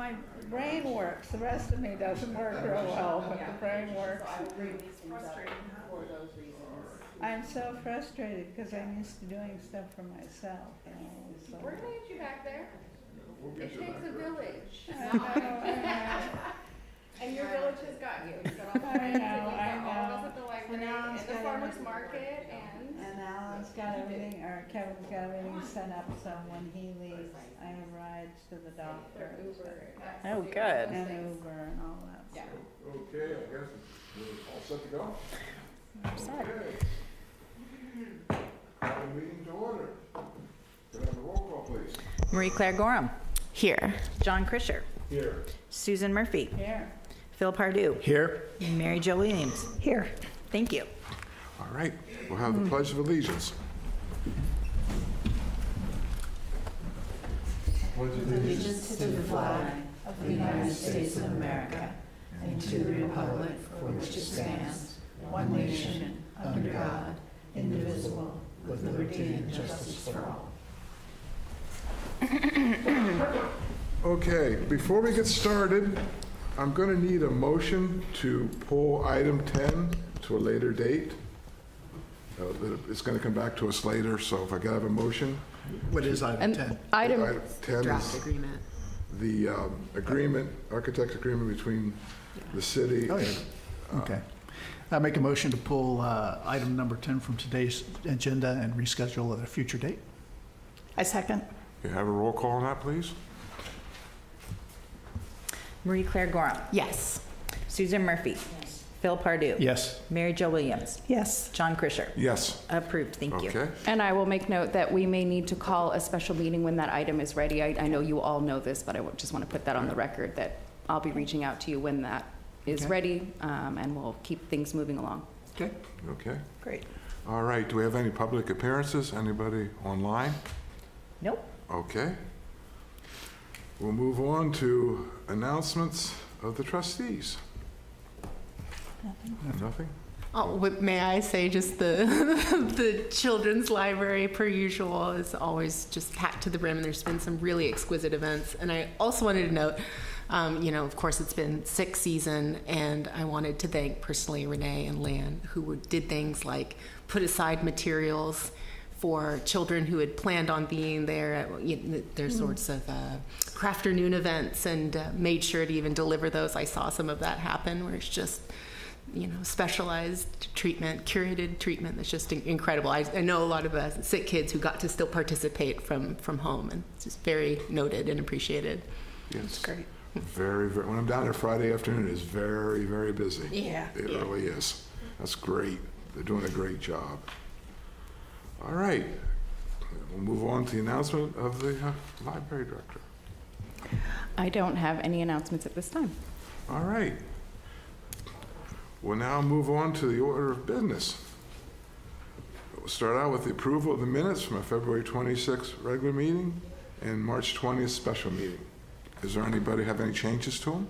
my brain works. The rest of me doesn't work real well, but the brain works. So I will bring these things up for those reasons. I'm so frustrated because I'm used to doing stuff for myself. So. We're gonna get you back there. It takes a village. And your village has got you. You've got all the friends, and you've got all of us at the library, and the farmer's market, And Alan's got everything, or Kevin's got everything set up, so when he leaves, I have rides to the doctor. Uber. Oh, good. And Uber and all that. Yeah. Okay, I guess we're all set to go. Okay. Call the meeting to order. Can I have a roll call, please? Marie Claire Gorham. Here. John Krischer. Here. Susan Murphy. Here. Phil Pardue. Here. Mary Jo Williams. Here. Thank you. All right, we'll have the Pledge of Allegiance. Allegiance to the flag of the United States of America and to the republic for which it stands, one nation, under God, indivisible, with liberty and justice for all. Okay, before we get started, I'm going to need a motion to pull item 10 to a later date. It's going to come back to us later, so if I could have a motion. What is item 10? Item 10 Draft is agreement. the agreement, architect's agreement between the city Oh, yeah. and Okay. I make a motion to pull item number 10 from today's agenda and reschedule at a future date. I second. Can you have a roll call on that, please? Marie Claire Gorham. Yes. Susan Murphy. Phil Pardue. Yes. Mary Jo Williams. Yes. John Krischer. Yes. Approved. Thank you. Okay. And I will make note that we may need to call a special meeting when that item is ready. I know you all know this, but I just want to put that on the record that I'll be reaching out to you when that is Okay. ready, and we'll keep things moving along. Okay. Okay. Great. All right, do we have any public appearances? Anybody online? Nope. Okay. We'll move on to announcements of the trustees. Nothing? Oh, may I say just the the children's library, per usual, is always just packed to the brim, and there's been some really exquisite events. And I also wanted to note, of course, it's been sixth season, and I wanted to thank personally Renee and Lan, who did things like put aside materials for children who had planned on being there at their sorts of crafternoon events, and made sure to even deliver those. I saw some of that happen, where it's just specialized treatment, curated treatment that's just incredible. I know a lot of sick kids who got to still participate from home, and it's just very noted and appreciated. Yes. It's great. Very, very, when I'm down there Friday afternoon, it's very, very busy. Yeah. It really is. That's great. They're doing a great job. All right. We'll move on to the announcement of the library director. I don't have any announcements at this time. All right. We'll now move on to the order of business. We'll start out with the approval of the minutes from a February 26th regular meeting and March 20th special meeting. Does there anybody have any changes to them?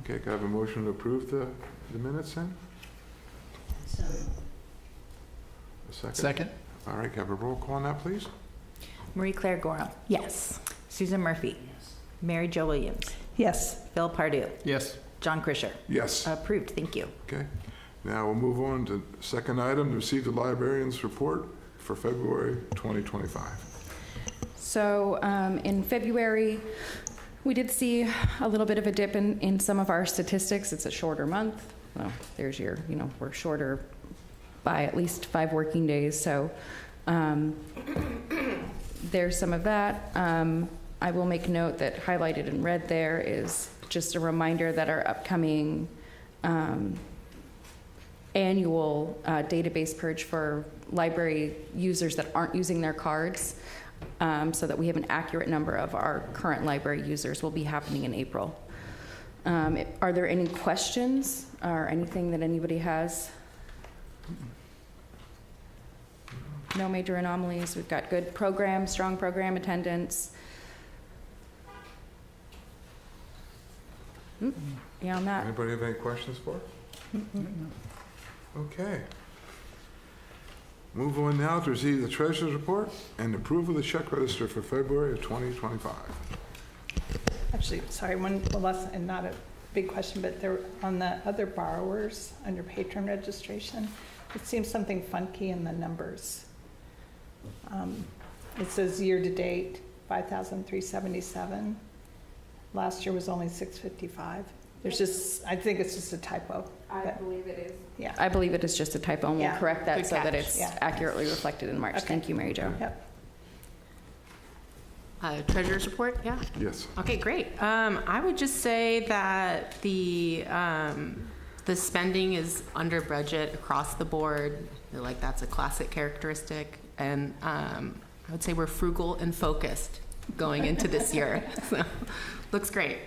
Okay, can I have a motion to approve the minutes then? So, A second? Second? All right, can I have a roll call on that, please? Marie Claire Gorham. Yes. Susan Murphy. Mary Jo Williams. Yes. Phil Pardue. Yes. John Krischer. Yes. Approved. Thank you. Okay. Now we'll move on to the second item, to receive the librarian's report for February 2025. So in February, we did see a little bit of a dip in some of our statistics. It's a shorter month. Well, there's your, we're shorter by at least 5 working days. So there's some of that. I will make note that highlighted in red there is just a reminder that our upcoming annual database purge for library users that aren't using their cards, so that we have an accurate number of our current library users, will be happening in April. Are there any questions or anything that anybody has? No major anomalies. We've got good program, strong program attendance. Beyond that, Anybody have any questions for us? Okay. Move on now to receive the treasurer's report and approve of the check register for February of 2025. Actually, sorry, one less, and not a big question, but there, on the other borrowers, under patron registration, it seems something funky in the numbers. It says year-to-date, 5,377. Last year was only 655. There's just, I think it's just a typo. but- believe it is. Yeah, I believe it is just a typo, and we'll Yeah. correct that Good so that catch. it's Yeah. accurately reflected in March. Okay. Thank you, Mary Jo. yep. Treasurer's report, yeah. Yes. Okay, great. I would just say that the spending is under budget across the board. I feel like that's a classic characteristic. And I would say we're frugal and focused going into this year. So, looks great.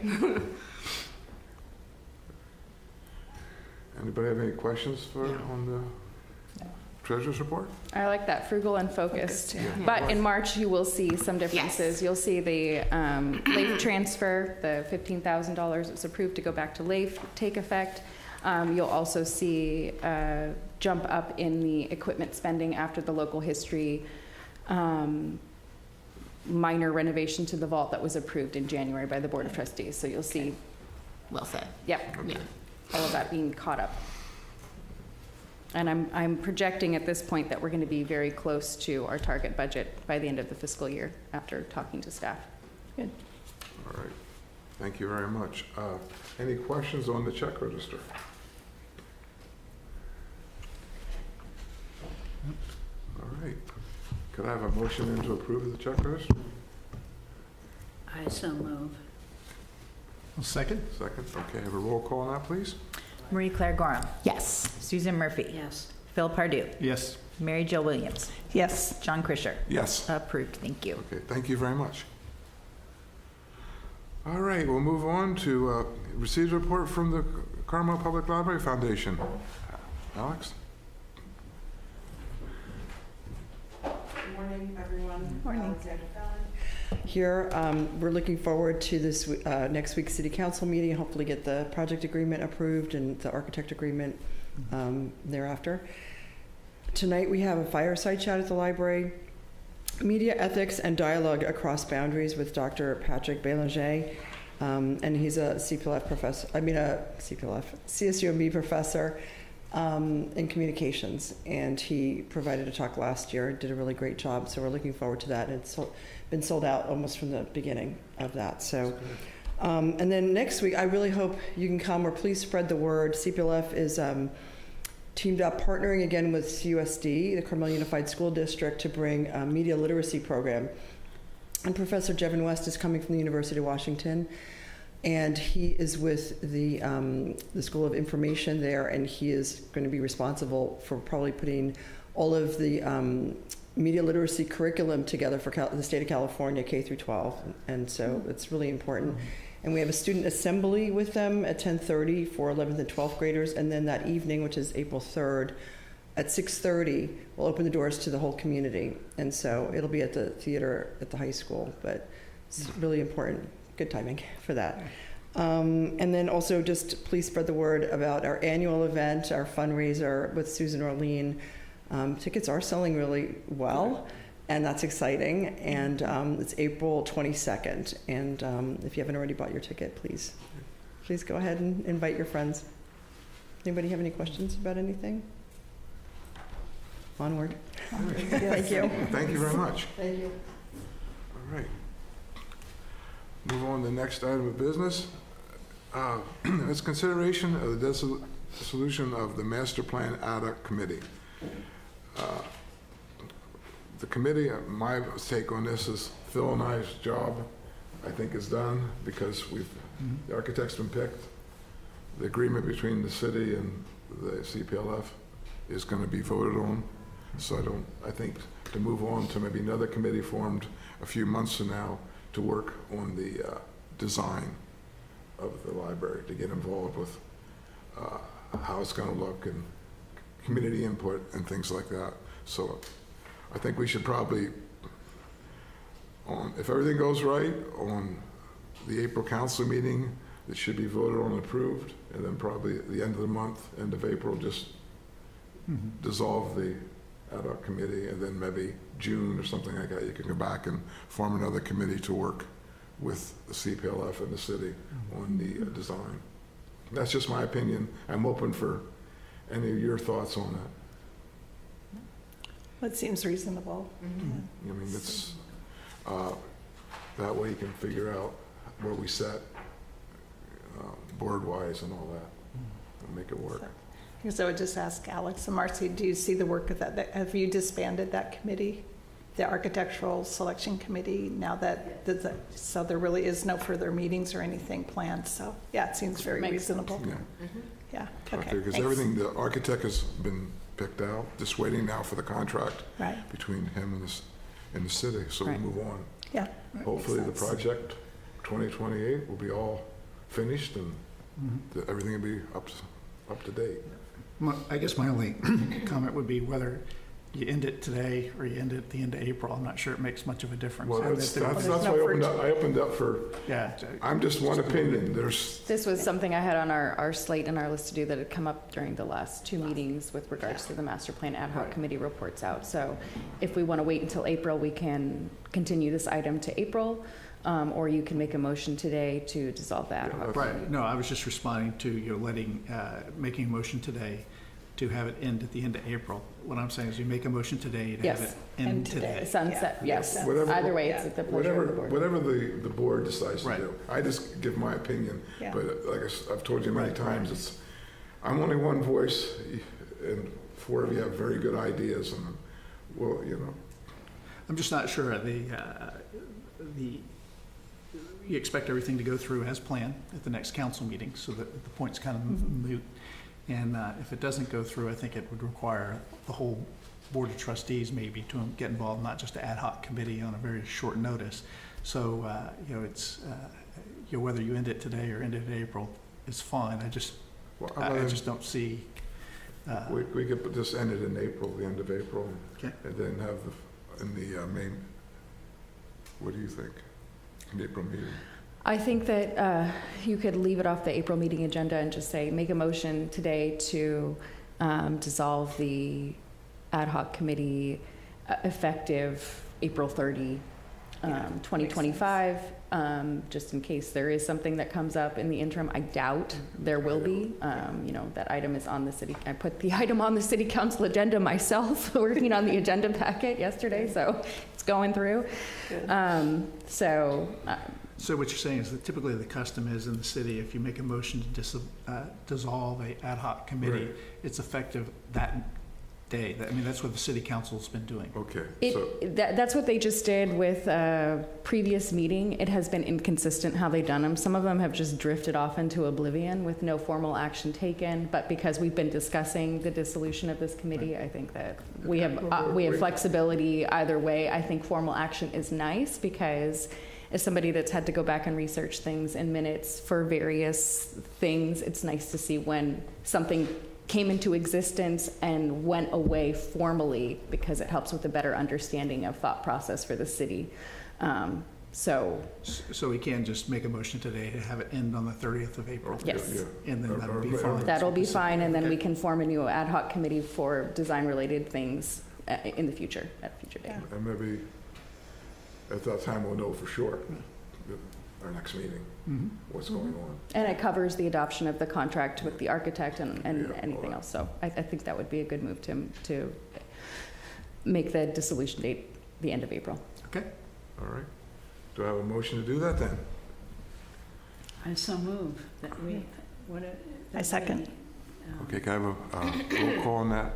Anybody have any questions for, No. on the treasurer's report? I like that, frugal and focused. Focused, yeah. But in March, you will see some differences. Yes. You'll see the LAIF transfer, the $15,000 that's approved to go back to LAIF take effect. You'll also see a jump up in the equipment spending after the local history minor renovation to the vault that was approved in January by the Board of Trustees. So you'll see, Well said. yep, Yeah. all of that being caught up. And I'm projecting at this point that we're going to be very close to our target budget by the end of the fiscal year after talking to staff. Good. All right. Thank you very much. Any questions on the check register? All right. Could I have a motion then to approve the check register? I so move. I'll second. Second. Okay, have a roll call on that, please. Marie Claire Gorham. Yes. Susan Murphy. Yes. Phil Pardue. Yes. Mary Jo Williams. Yes, John Krischer. Yes. Approved. Thank you. Okay, thank you very much. All right, we'll move on to receive a report from the Carmel Public Library Foundation. Alex? Good morning, everyone. Morning. Alexander Fallon here. We're looking forward to this next week's city council meeting, hopefully get the project agreement approved and the architect agreement thereafter. Tonight we have a fireside chat at the library, media ethics and dialogue across boundaries with Dr. Patrick Bélanger. And he's a CSUMB professor in communications, and he provided a talk last year, did a really great job, so we're looking forward to that. It's been sold out almost from the beginning of that. So, and then next week, I really hope you can come, or please spread the word. CPLF is teamed up, partnering again with CUSD, the Carmel Unified School District, to bring a media literacy program. And Professor Jevin West is coming from the University of Washington, and he is with the School of Information there, and he is going to be responsible for probably putting all of the media literacy curriculum together for the state of California, K through 12, and so it's really important. And we have a student assembly with them at 10:30 for 11th and 12th graders, and then that evening, which is April 3rd, at 6:30, we'll open the doors to the whole community. And so it'll be at the theater at the high school, but it's really important, good timing for that. And then also just please spread the word about our annual event, our fundraiser with Susan Orlean. Tickets are selling really well, and that's exciting. And it's April 22nd. And if you haven't already bought your ticket, please go ahead and invite your friends. Anybody have any questions about anything? Onward. Thank you. Thank you very much. Thank you. All right. Move on to the next item of business. It's consideration of the dissolution of the Master Plan ADA Committee. The committee, my take on this is Phil and I's job, I think, is done because the architect's been picked. The agreement between the city and the CPLF is going to be voted on. So I think to move on to maybe another committee formed a few months from now to work on the design of the library, to get involved with how it's going to look and community input and things like that. So I think we should probably, if everything goes right, on the April council meeting, it should be voted on and approved, and then probably at the end of the month, end of April, just dissolve the ad hoc committee, and then maybe June or something like that, you can go back and form another committee to work with the CPLF and the city on the design. That's just my opinion. I'm open for any of your thoughts on that. That seems reasonable. I mean, it's, that way you can figure out where we set board-wise and all that, and make it work. I guess I would just ask Alex and Marcy, do you see the work of that? Have you disbanded that committee, the architectural selection committee, now that, so there really is no further meetings or anything planned? So, yeah, it seems very reasonable. Yeah. Yeah, okay. Because thanks. everything, the architect has been picked out, just waiting now for the contract Right, between him and the city, so we Right. move on. yeah. Hopefully the Makes sense. project 2028 will be all finished and everything will be up to date. I guess my only comment would be whether you end it today or you end it at the end of April. I'm not sure it makes much of a difference. Well, And that's if there- why no I opened up for, Yeah, I'm just one opinion, there's, This was something I had on our slate and our list to do that had come up during the last two meetings with regards to the master plan ad hoc committee reports out. So if we want to wait until April, we can continue this item to April, or you can make a motion today to dissolve the ad hoc. right. No, I was just responding to making a motion today to have it end at the end of April. What I'm saying is you make a motion today to have Yes. it end End today. today. Sunset, Yeah, yes. makes Whatever- Either way, it's at the pleasure of the board. whatever the board decides to Right. do. I just give my opinion, Yeah. but like I've told you many Right. times, I'm only one voice, and four of you have very good ideas, and, well, I'm just not sure you expect everything to go through as planned at the next council meeting, so that the point's kind of moot. And if it doesn't go through, I think it would require the whole board of trustees maybe to get involved, not just an ad hoc committee on a very short notice. So, it's, whether you end it today or end it in April is fine. I just don't see. we could just end it in April, the end of April, Okay. and then have in the main, what do you think? In the April meeting? I think that you could leave it off the April meeting agenda and just say, make a motion today to dissolve the ad hoc committee effective April 30, 2025, just in case there is something that comes up in the interim. I doubt there will be. That item is on the city. I put the item on the city council agenda myself, working on the agenda packet yesterday, so it's going through. So what you're saying is that typically the custom is in the city, if you make a motion to dissolve a ad hoc committee, Right. it's effective that day. That's what the city council's been doing. Okay, so, That's what they just did with a previous meeting. It has been inconsistent how they've done them. Some of them have just drifted off into oblivion with no formal action taken. But because we've been discussing the dissolution of this committee, I think that we have flexibility either way. I think formal action is nice because as somebody that's had to go back and research things in minutes for various things, it's nice to see when something came into existence and went away formally, because it helps with a better understanding of thought process for the city. So we can just make a motion today to have it end on the 30th of April? Yes. yeah. And then that'll be fine. that'll be fine, and then we Okay. can form a new ad hoc committee for design-related things in the future, at a future date. Yeah. And maybe at that time we'll know for sure, our next meeting, Mhm. what's going on. And it covers the adoption of the contract with the architect and Yeah, anything all else. So I think that would be a good move to make the dissolution date the end of April. Okay. All right. Do I have a motion to do that then? I so move that we, I second. Okay, can I have a roll call on that?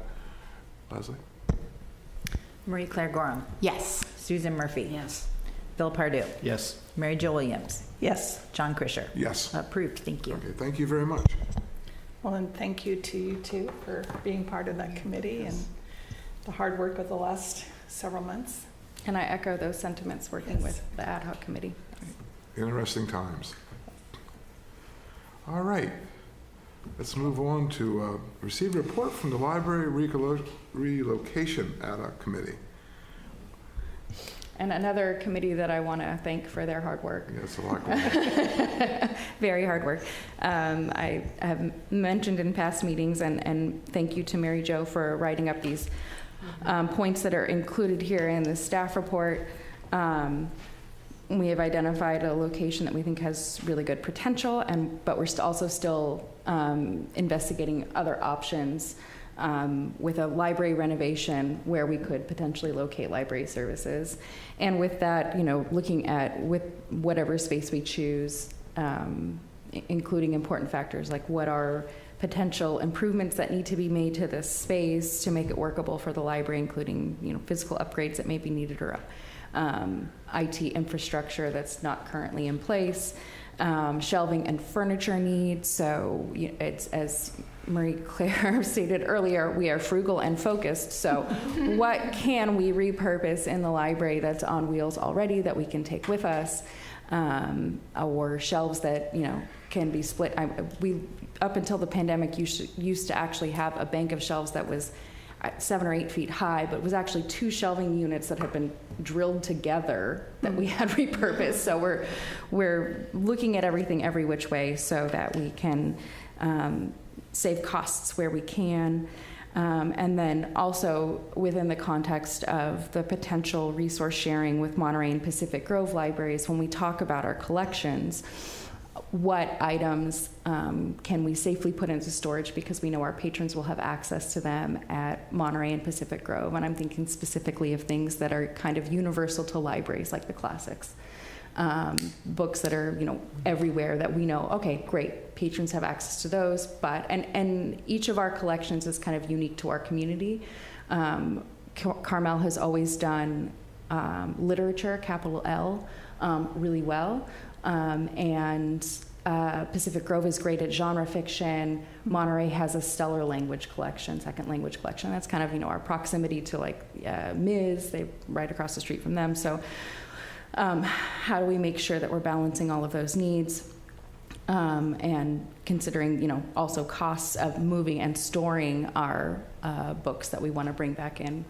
Leslie? Marie Claire Gorham, Yes. Susan Murphy, Yes. Bill Pardue, Yes. Mary Jo Williams, Yes. John Krischer. Yes. Approved, thank you. Okay, thank you very much. Well, and thank you to you too for being part of that committee and the hard work of the last several months. And I echo those sentiments working Yes. with the ad hoc committee. Interesting times. All right. Let's move on to receive a report from the Library Relocation Ad hoc Committee. And another committee that I want to thank for their hard work. Yeah, it's a lot going on. Very hard work. I have mentioned in past meetings, and thank you to Mary Jo for writing up these points that are included here in the staff report. We have identified a location that we think has really good potential, but we're also still investigating other options with a library renovation where we could potentially locate library services. And with that, looking at with whatever space we choose, including important factors like what are potential improvements that need to be made to this space to make it workable for the library, including physical upgrades that may be needed or IT infrastructure that's not currently in place, shelving and furniture needs. So it's, as Marie Claire stated earlier, we are frugal and focused. So what can we repurpose in the library that's on wheels already that we can take with us, or shelves that can be split? We up until the pandemic used to actually have a bank of shelves that was 7 or 8 feet high, but it was actually 2 shelving units that had been drilled together that we had repurposed. So we're looking at everything every which way so that we can save costs where we can. And then also within the context of the potential resource sharing with Monterey and Pacific Grove libraries, when we talk about our collections, what items can we safely put into storage because we know our patrons will have access to them at Monterey and Pacific Grove. And I'm thinking specifically of things that are kind of universal to libraries, like the classics. Books that are everywhere that we know, okay, great, patrons have access to those, but and each of our collections is kind of unique to our community. Carmel has always done literature, capital L, really well. And Pacific Grove is great at genre fiction. Monterey has a stellar language collection, second language collection. That's kind of our proximity to Ms. They're right across the street from them. So how do we make sure that we're balancing all of those needs and considering also costs of moving and storing our books that we want to bring back in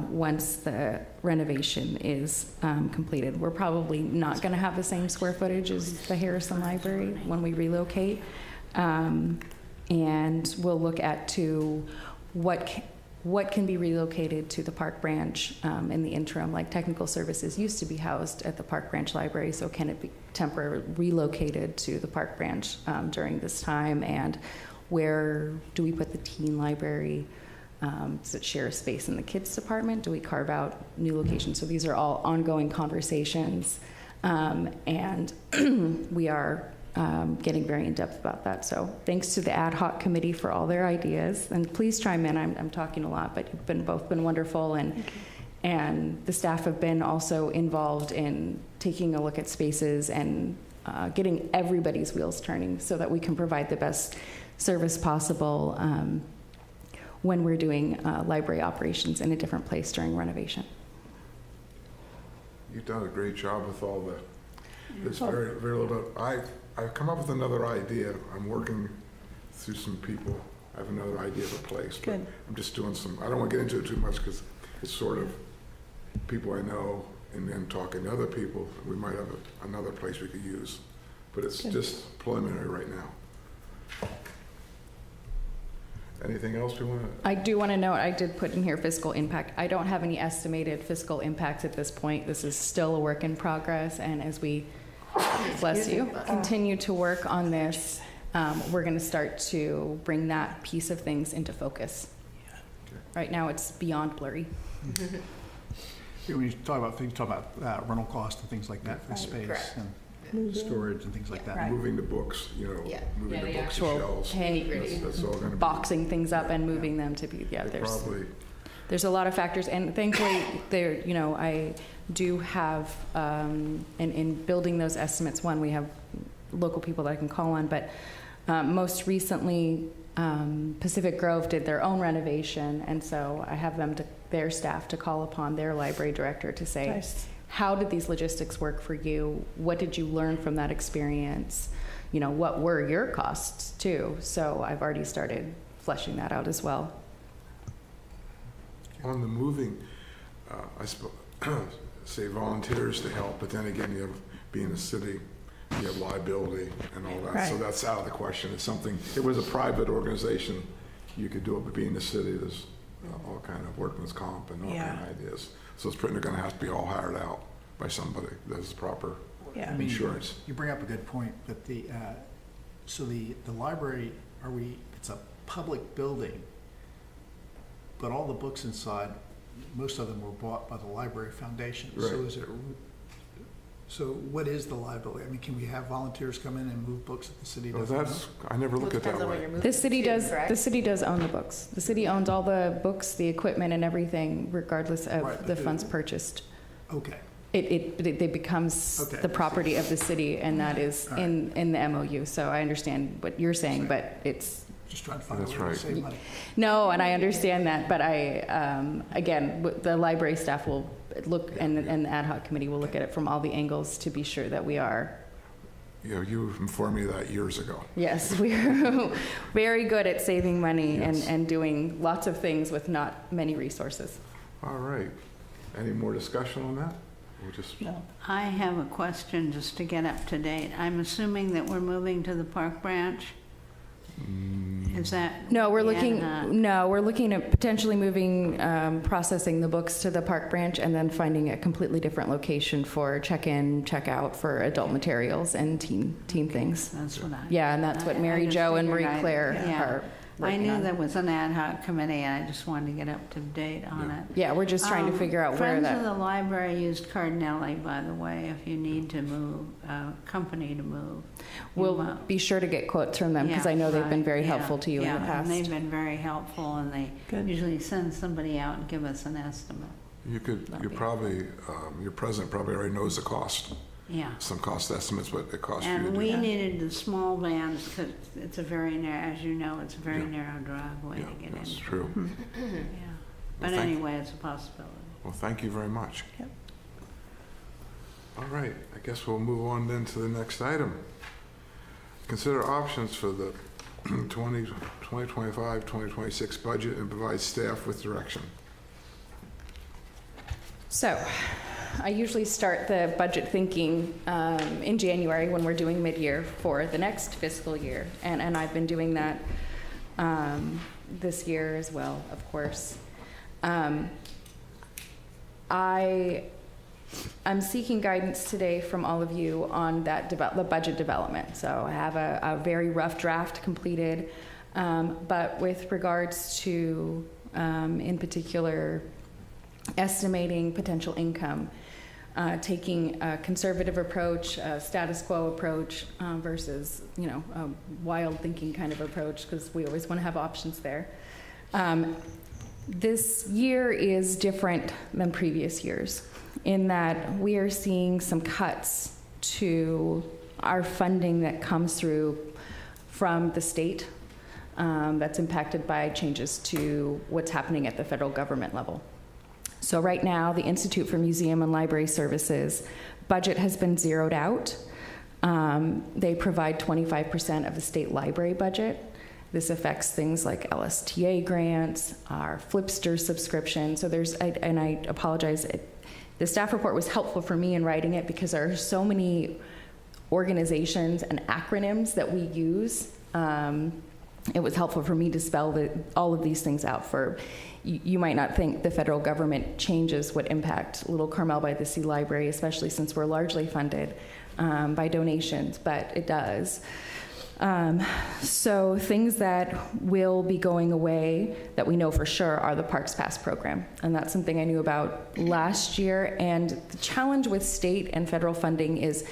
once the renovation is completed. We're probably not going to have the same square footage as the Harrison Library when we relocate. And we'll look at what can be relocated to the Park Branch in the interim. Like technical services used to be housed at the Park Branch Library, so can it be temporarily relocated to the Park Branch during this time? And where do we put the teen library? Does it share space in the kids department? Do we carve out new locations? So these are all ongoing conversations, and we are getting very in depth about that. So thanks to the ad hoc committee for all their ideas, and please chime in. I'm talking a lot, but you've both been wonderful, and the staff have been also involved in taking a look at spaces and getting everybody's wheels turning so that we can provide the best service possible when we're doing library operations in a different place during renovation. You've done a great job with all there's very, very little. I've come up with another idea. I'm working through some people. I have another idea of a place. Good. But I'm just doing I don't want to get into it too much because it's sort of people I know and then talking to other people. We might have another place we could use. But it's just preliminary right now. Anything else we want to? I do want to note, I did put in here fiscal impact. I don't have any estimated fiscal impacts at this point. This is still a work in progress, and as we, bless you, continue to work on this, we're going to start to bring that piece of things into focus. Okay. Right now, it's beyond blurry. When you talk about things, talk about rental costs and things like that for the space and storage and things like that. Right. Moving the books, moving the books to shelves. That's all going to be boxing things up and moving them to be, there's a lot of factors, and thankfully there, I do have, in building those estimates, one, we have local people that I can call on, but most recently Pacific Grove did their own renovation, and so I have their staff to call upon their library director to say, nice. How did these logistics work for you? What did you learn from that experience? What were your costs too? So I've already started fleshing that out as well. On the moving, I say volunteers to help, but then again, you have being a city, you have liability and all that. Right. So that's out of the question. It's something, it was a private organization, you could do it, but being the city, all kind of workman's comp and all Yeah. kind of ideas. So it's pretty, they're gonna have to be all hired out by somebody that has proper Yeah. I mean, insurance. You bring up a good point, that so the library, it's a public building, but all the books inside, most of them were bought by the Library Foundation. So Right. So what is the liability? I mean, can we have volunteers come in and move books that the city Well, doesn't own? I never look at that way. The city does own the books. The city owns all the books, the equipment and everything, regardless Right, of but the funds purchased. Okay, It becomes Okay. the property of the city, and that is All right. in the MOU. So I understand what you're saying, but it's, just trying to find a That's way right. to save money. no, and I understand that, but again, the library staff will look, and the ad hoc committee will look at it from all the angles to be sure that we are, You informed me of that years ago. yes, we're very good at saving money Yes. and doing lots of things with not many resources. All right. Any more discussion on that? We'll just, No. I have a question just to get up to date. I'm assuming that we're moving to the Park Branch? Is that? No, we're the looking, ad hoc? no, we're looking at potentially moving, processing the books to the Park Branch and then finding a completely different location for check-in, check-out for adult materials and teen things. That's what I. Yeah, and that's what I Mary just Jo and figured Marie Claire yeah. are I working knew on. there was an ad hoc committee, and I just wanted to get up to date on it. Yeah, we're just trying to figure out where Friends of that, the Library used Cardinelli, by the way, if you need to move, company to move. we'll be sure to get quotes from them because I know they've been very helpful to you in the And past. they've been very helpful, and they Good. usually send somebody out and give us an estimate. you That'd be- probably, your president probably already knows the cost, Yeah. some cost estimates, what it costs you to And do. we needed the small vans because it's a very narrow, as you know, it's a very Yeah. narrow driveway to get That's into. true. Yeah. But thank- anyway, it's a possibility. Well, thank you very much. Yep. All right, I guess we'll move on then to the next item. Consider options for the 2025-2026 budget and provide staff with direction. So, I usually start the budget thinking in January when we're doing mid-year for the next fiscal year, and I've been doing that this year as well, of course. I'm seeking guidance today from all of you on that the budget development. So I have a very rough draft completed, but with regards to, in particular, estimating potential income, taking a conservative approach, a status quo approach versus, a wild thinking kind of approach, because we always want to have options there. This year is different than previous years in that we are seeing some cuts to our funding that comes through from the state that's impacted by changes to what's happening at the federal government level. So right now, the Institute for Museum and Library Services budget has been zeroed out. They provide 25% of the state library budget. This affects things like LSTA grants, our Flipster subscription. So and I apologize, the staff report was helpful for me in writing it because there are so many organizations and acronyms that we use. It was helpful for me to spell all of these things out for you might not think the federal government changes would impact Little Carmel-by-the-Sea Library, especially since we're largely funded by donations, but it does. So things that will be going away that we know for sure are the Parks Pass program. And that's something I knew about last year. And the challenge with state and federal funding is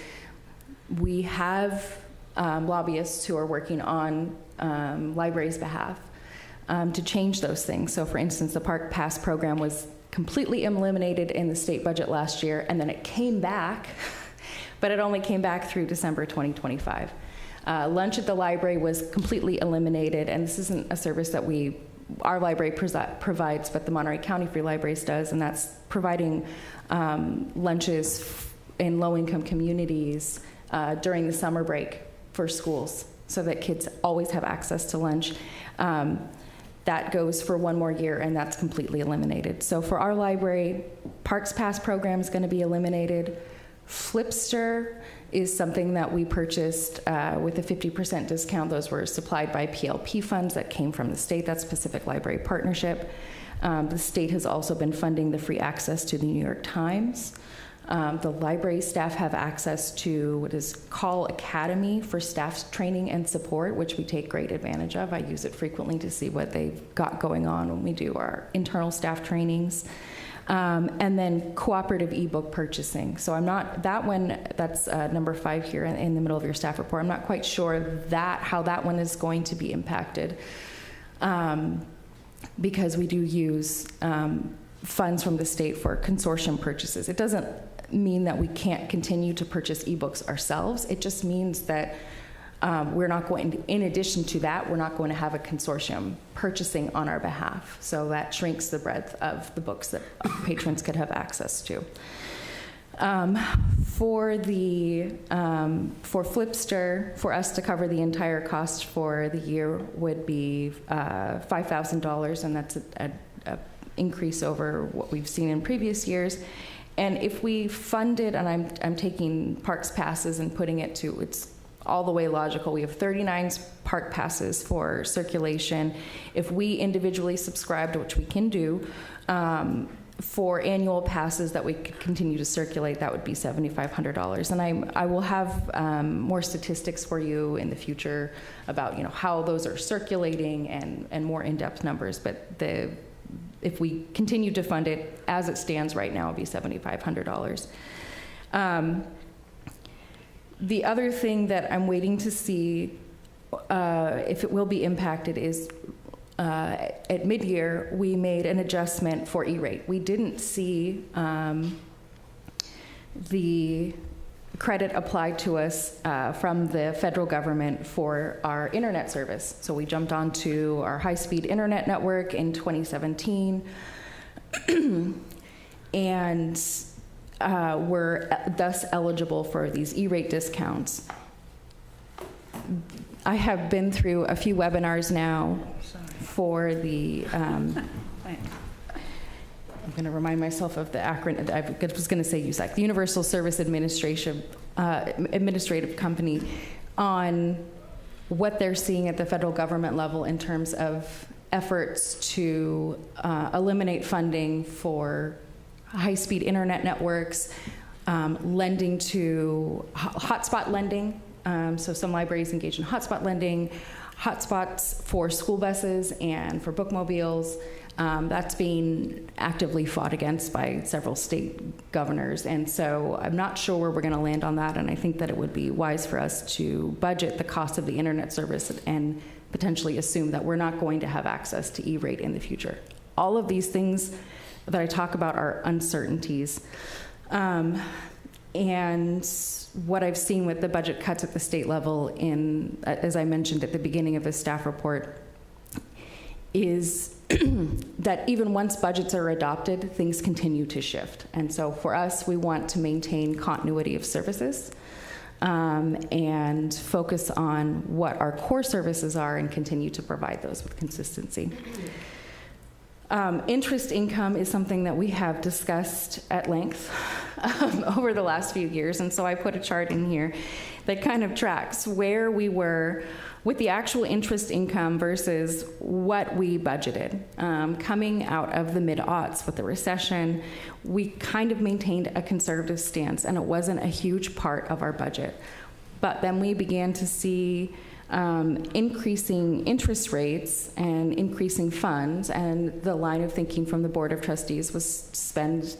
we have lobbyists who are working on libraries' behalf to change those things. So for instance, the Park Pass program was completely eliminated in the state budget last year, and then it came back, but it only came back through December 2025. Lunch at the library was completely eliminated, and this isn't a service that our library provides, but the Monterey County Free Libraries does, and that's providing lunches in low-income communities during the summer break for schools so that kids always have access to lunch. That goes for one more year, and that's completely eliminated. So for our library, Parks Pass program is going to be eliminated. Flipster is something that we purchased with a 50% discount. Those were supplied by PLP funds that came from the state. That's Pacific Library Partnership. The state has also been funding the free access to the New York Times. The library staff have access to what is Call Academy for staff training and support, which we take great advantage of. I use it frequently to see what they've got going on when we do our internal staff trainings. And then cooperative ebook purchasing. So I'm not, that one, that's number 5 here in the middle of your staff report. I'm not quite sure how that one is going to be impacted, because we do use funds from the state for consortium purchases. It doesn't mean that we can't continue to purchase ebooks ourselves. It just means that we're not going to, in addition to that, we're not going to have a consortium purchasing on our behalf. So that shrinks the breadth of the books that patrons could have access to. For Flipster, for us to cover the entire cost for the year would be $5,000, and that's a increase over what we've seen in previous years. And if we funded, and I'm taking parks passes and putting it to its all the way logical. We have 39 park passes for circulation. If we individually subscribed, which we can do, for annual passes that we could continue to circulate, that would be $7,500. And I will have more statistics for you in the future about how those are circulating and more in-depth numbers. But if we continue to fund it as it stands right now, it would be $7,500. The other thing that I'm waiting to see if it will be impacted is at mid-year, we made an adjustment for E-rate. We didn't see the credit applied to us from the federal government for our internet service. So we jumped onto our high-speed internet network in 2017, and were thus eligible for these E-rate discounts. I have been through a few webinars now for the, I'm going to remind myself of the acronym. I was going to say USAC, the Universal Service Administrative Company, on what they're seeing at the federal government level in terms of efforts to eliminate funding for high-speed internet networks, lending to hotspot lending. So some libraries engage in hotspot lending, hotspots for school buses and for bookmobiles. That's being actively fought against by several state governors. And so I'm not sure where we're going to land on that. And I think that it would be wise for us to budget the cost of the internet service and potentially assume that we're not going to have access to E-rate in the future. All of these things that I talk about are uncertainties. And what I've seen with the budget cuts at the state level as I mentioned at the beginning of the staff report, is that even once budgets are adopted, things continue to shift. And so for us, we want to maintain continuity of services and focus on what our core services are and continue to provide those with consistency. Interest income is something that we have discussed at length over the last few years, and so I put a chart in here that kind of tracks where we were with the actual interest income versus what we budgeted. Coming out of the mid-aughts with the recession, we kind of maintained a conservative stance, and it wasn't a huge part of our budget. But then we began to see increasing interest rates and increasing funds, and the line of thinking from the Board of Trustees was spend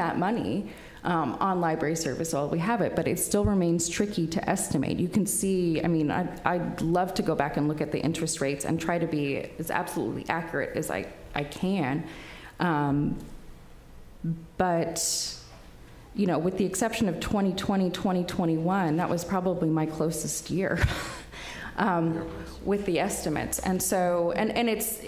that money on library service while we have it, but it still remains tricky to estimate. You can see, I'd love to go back and look at the interest rates and try to be as absolutely accurate as I can, but with the exception of 2020, 2021, that was probably my closest year. With the estimates. And so, and it's,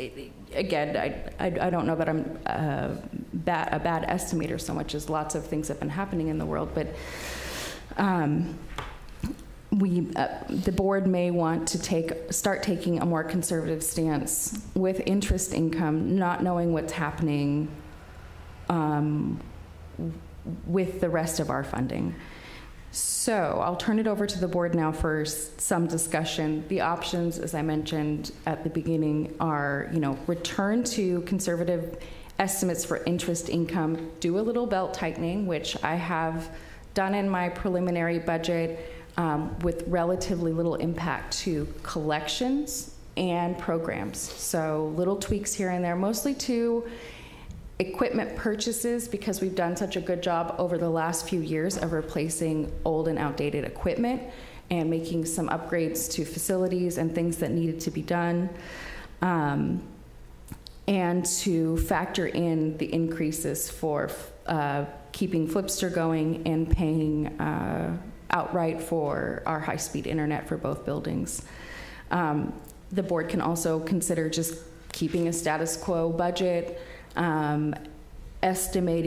again, I don't know that I'm a bad estimator so much as lots of things have been happening in the world, but the board may want to start taking a more conservative stance with interest income, not knowing what's happening with the rest of our funding. So I'll turn it over to the board now for some discussion. The options, as I mentioned at the beginning, are, return to conservative estimates for interest income, do a little belt tightening, which I have done in my preliminary budget, with relatively little impact to collections and programs. So little tweaks here and there, mostly to equipment purchases, because we've done such a good job over the last few years of replacing old and outdated equipment and making some upgrades to facilities and things that needed to be done. And to factor in the increases for keeping Flipster going and paying outright for our high-speed internet for both buildings. The board can also consider just keeping a status quo budget, trying to estimate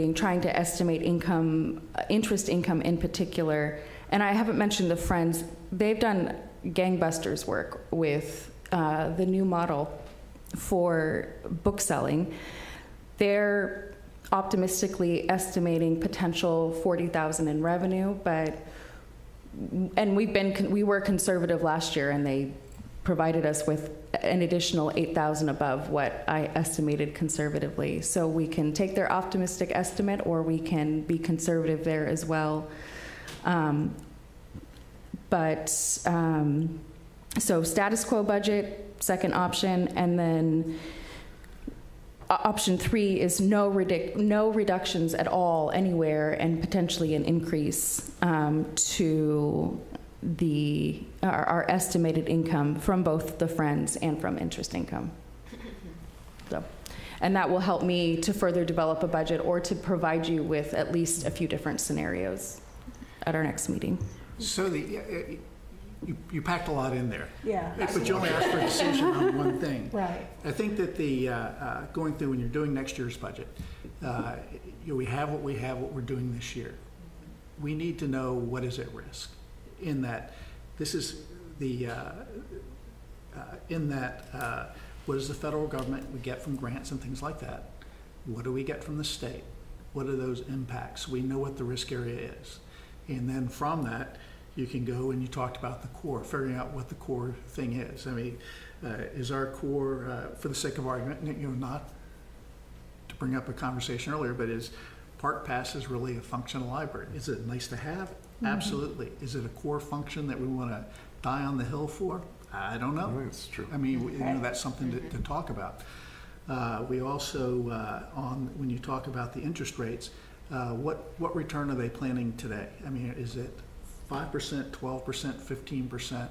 interest income in particular. And I haven't mentioned the Friends. They've done gangbusters work with the new model for bookselling. They're optimistically estimating potential $40,000 in revenue, and we were conservative last year, and they provided us with an additional $8,000 above what I estimated conservatively. So we can take their optimistic estimate, or we can be conservative there as well. So status quo budget, second option, and then option 3 is no reductions at all anywhere, and potentially an increase to our estimated income from both the Friends and from interest income. And that will help me to further develop a budget, or to provide you with at least a few different scenarios at our next meeting. So you packed a lot in there. Yeah. But you only asked for a decision on one thing. Right. I think that going through when you're doing next year's budget, we have what we're doing this year. We need to know what is at risk. In that, this is what does the federal government we get from grants and things like that? What do we get from the state? What are those impacts? We know what the risk area is. And then from that, you can go, and you talked about the core, figuring out what the core thing is. I mean, is our core, for the sake of argument, not to bring up a conversation earlier, but is Park Pass is really a functional library? Is it nice to have? Mm-hmm. Absolutely. Is it a core function that we want to die on the hill for? I don't know. I think it's true. I mean, that's something to talk about. We also, when you talk about the interest rates, what return are they planning today? I mean, is it 5%, 12%, 15%?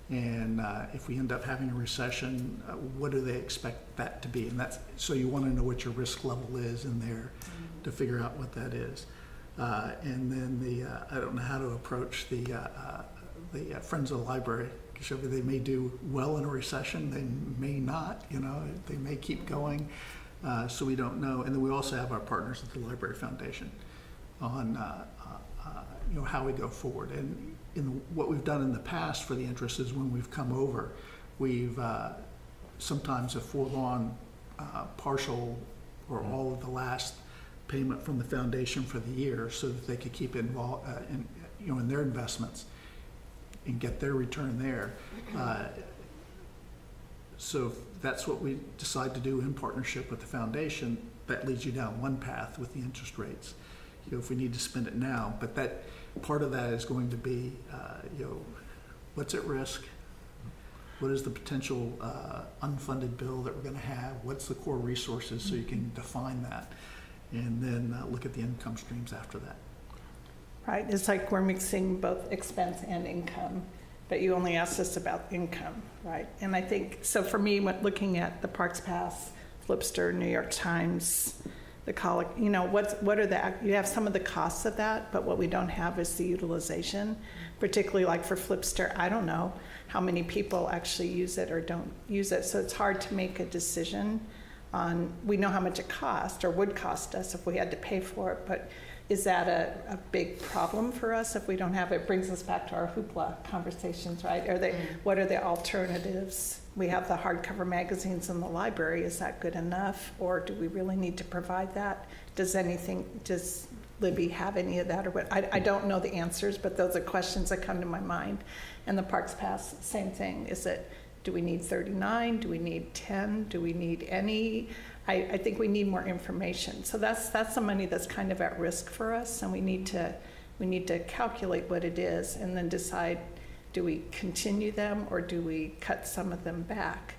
And if we end up having a recession, what do they expect that to be? And so you want to know what your risk level is in there to figure out what that is. And then I don't know how to approach the Friends of the Library. They may do well in a recession, they may not, they may keep going, so we don't know. And then we also have our partners at the Library Foundation on how we go forward. And what we've done in the past for the interest is when we've come over, we've sometimes have foregone partial or all of the last payment from the foundation for the year, so that they could keep involved in their investments and get their return there. So that's what we decide to do in partnership with the foundation. That leads you down one path with the interest rates, if we need to spend it now. But that part of that is going to be, what's at risk? What is the potential unfunded bill that we're going to have? What's the core resources, so you can define that, and then look at the income streams after that. Right, it's like we're mixing both expense and income, but you only asked us about income, right? And I think, so for me, when looking at the Parks Pass, Flipster, New York Times, the college, what are you have some of the costs of that, but what we don't have is the utilization, particularly like for Flipster. I don't know how many people actually use it or don't use it, so it's hard to make a decision on, we know how much it costs or would cost us if we had to pay for it, but is that a big problem for us if we don't have it? It brings us back to our hoopla conversations, right? What are the alternatives? We have the hardcover magazines in the library. Is that good enough? Or do we really need to provide that? Does Libby have any of that or what? I don't know the answers, but those are questions that come to my mind. And the Parks Pass, same thing. Do we need 39? Do we need 10? Do we need any? I think we need more information. So that's the money that's kind of at risk for us, and we need to calculate what it is and then decide, do we continue them or do we cut some of them back?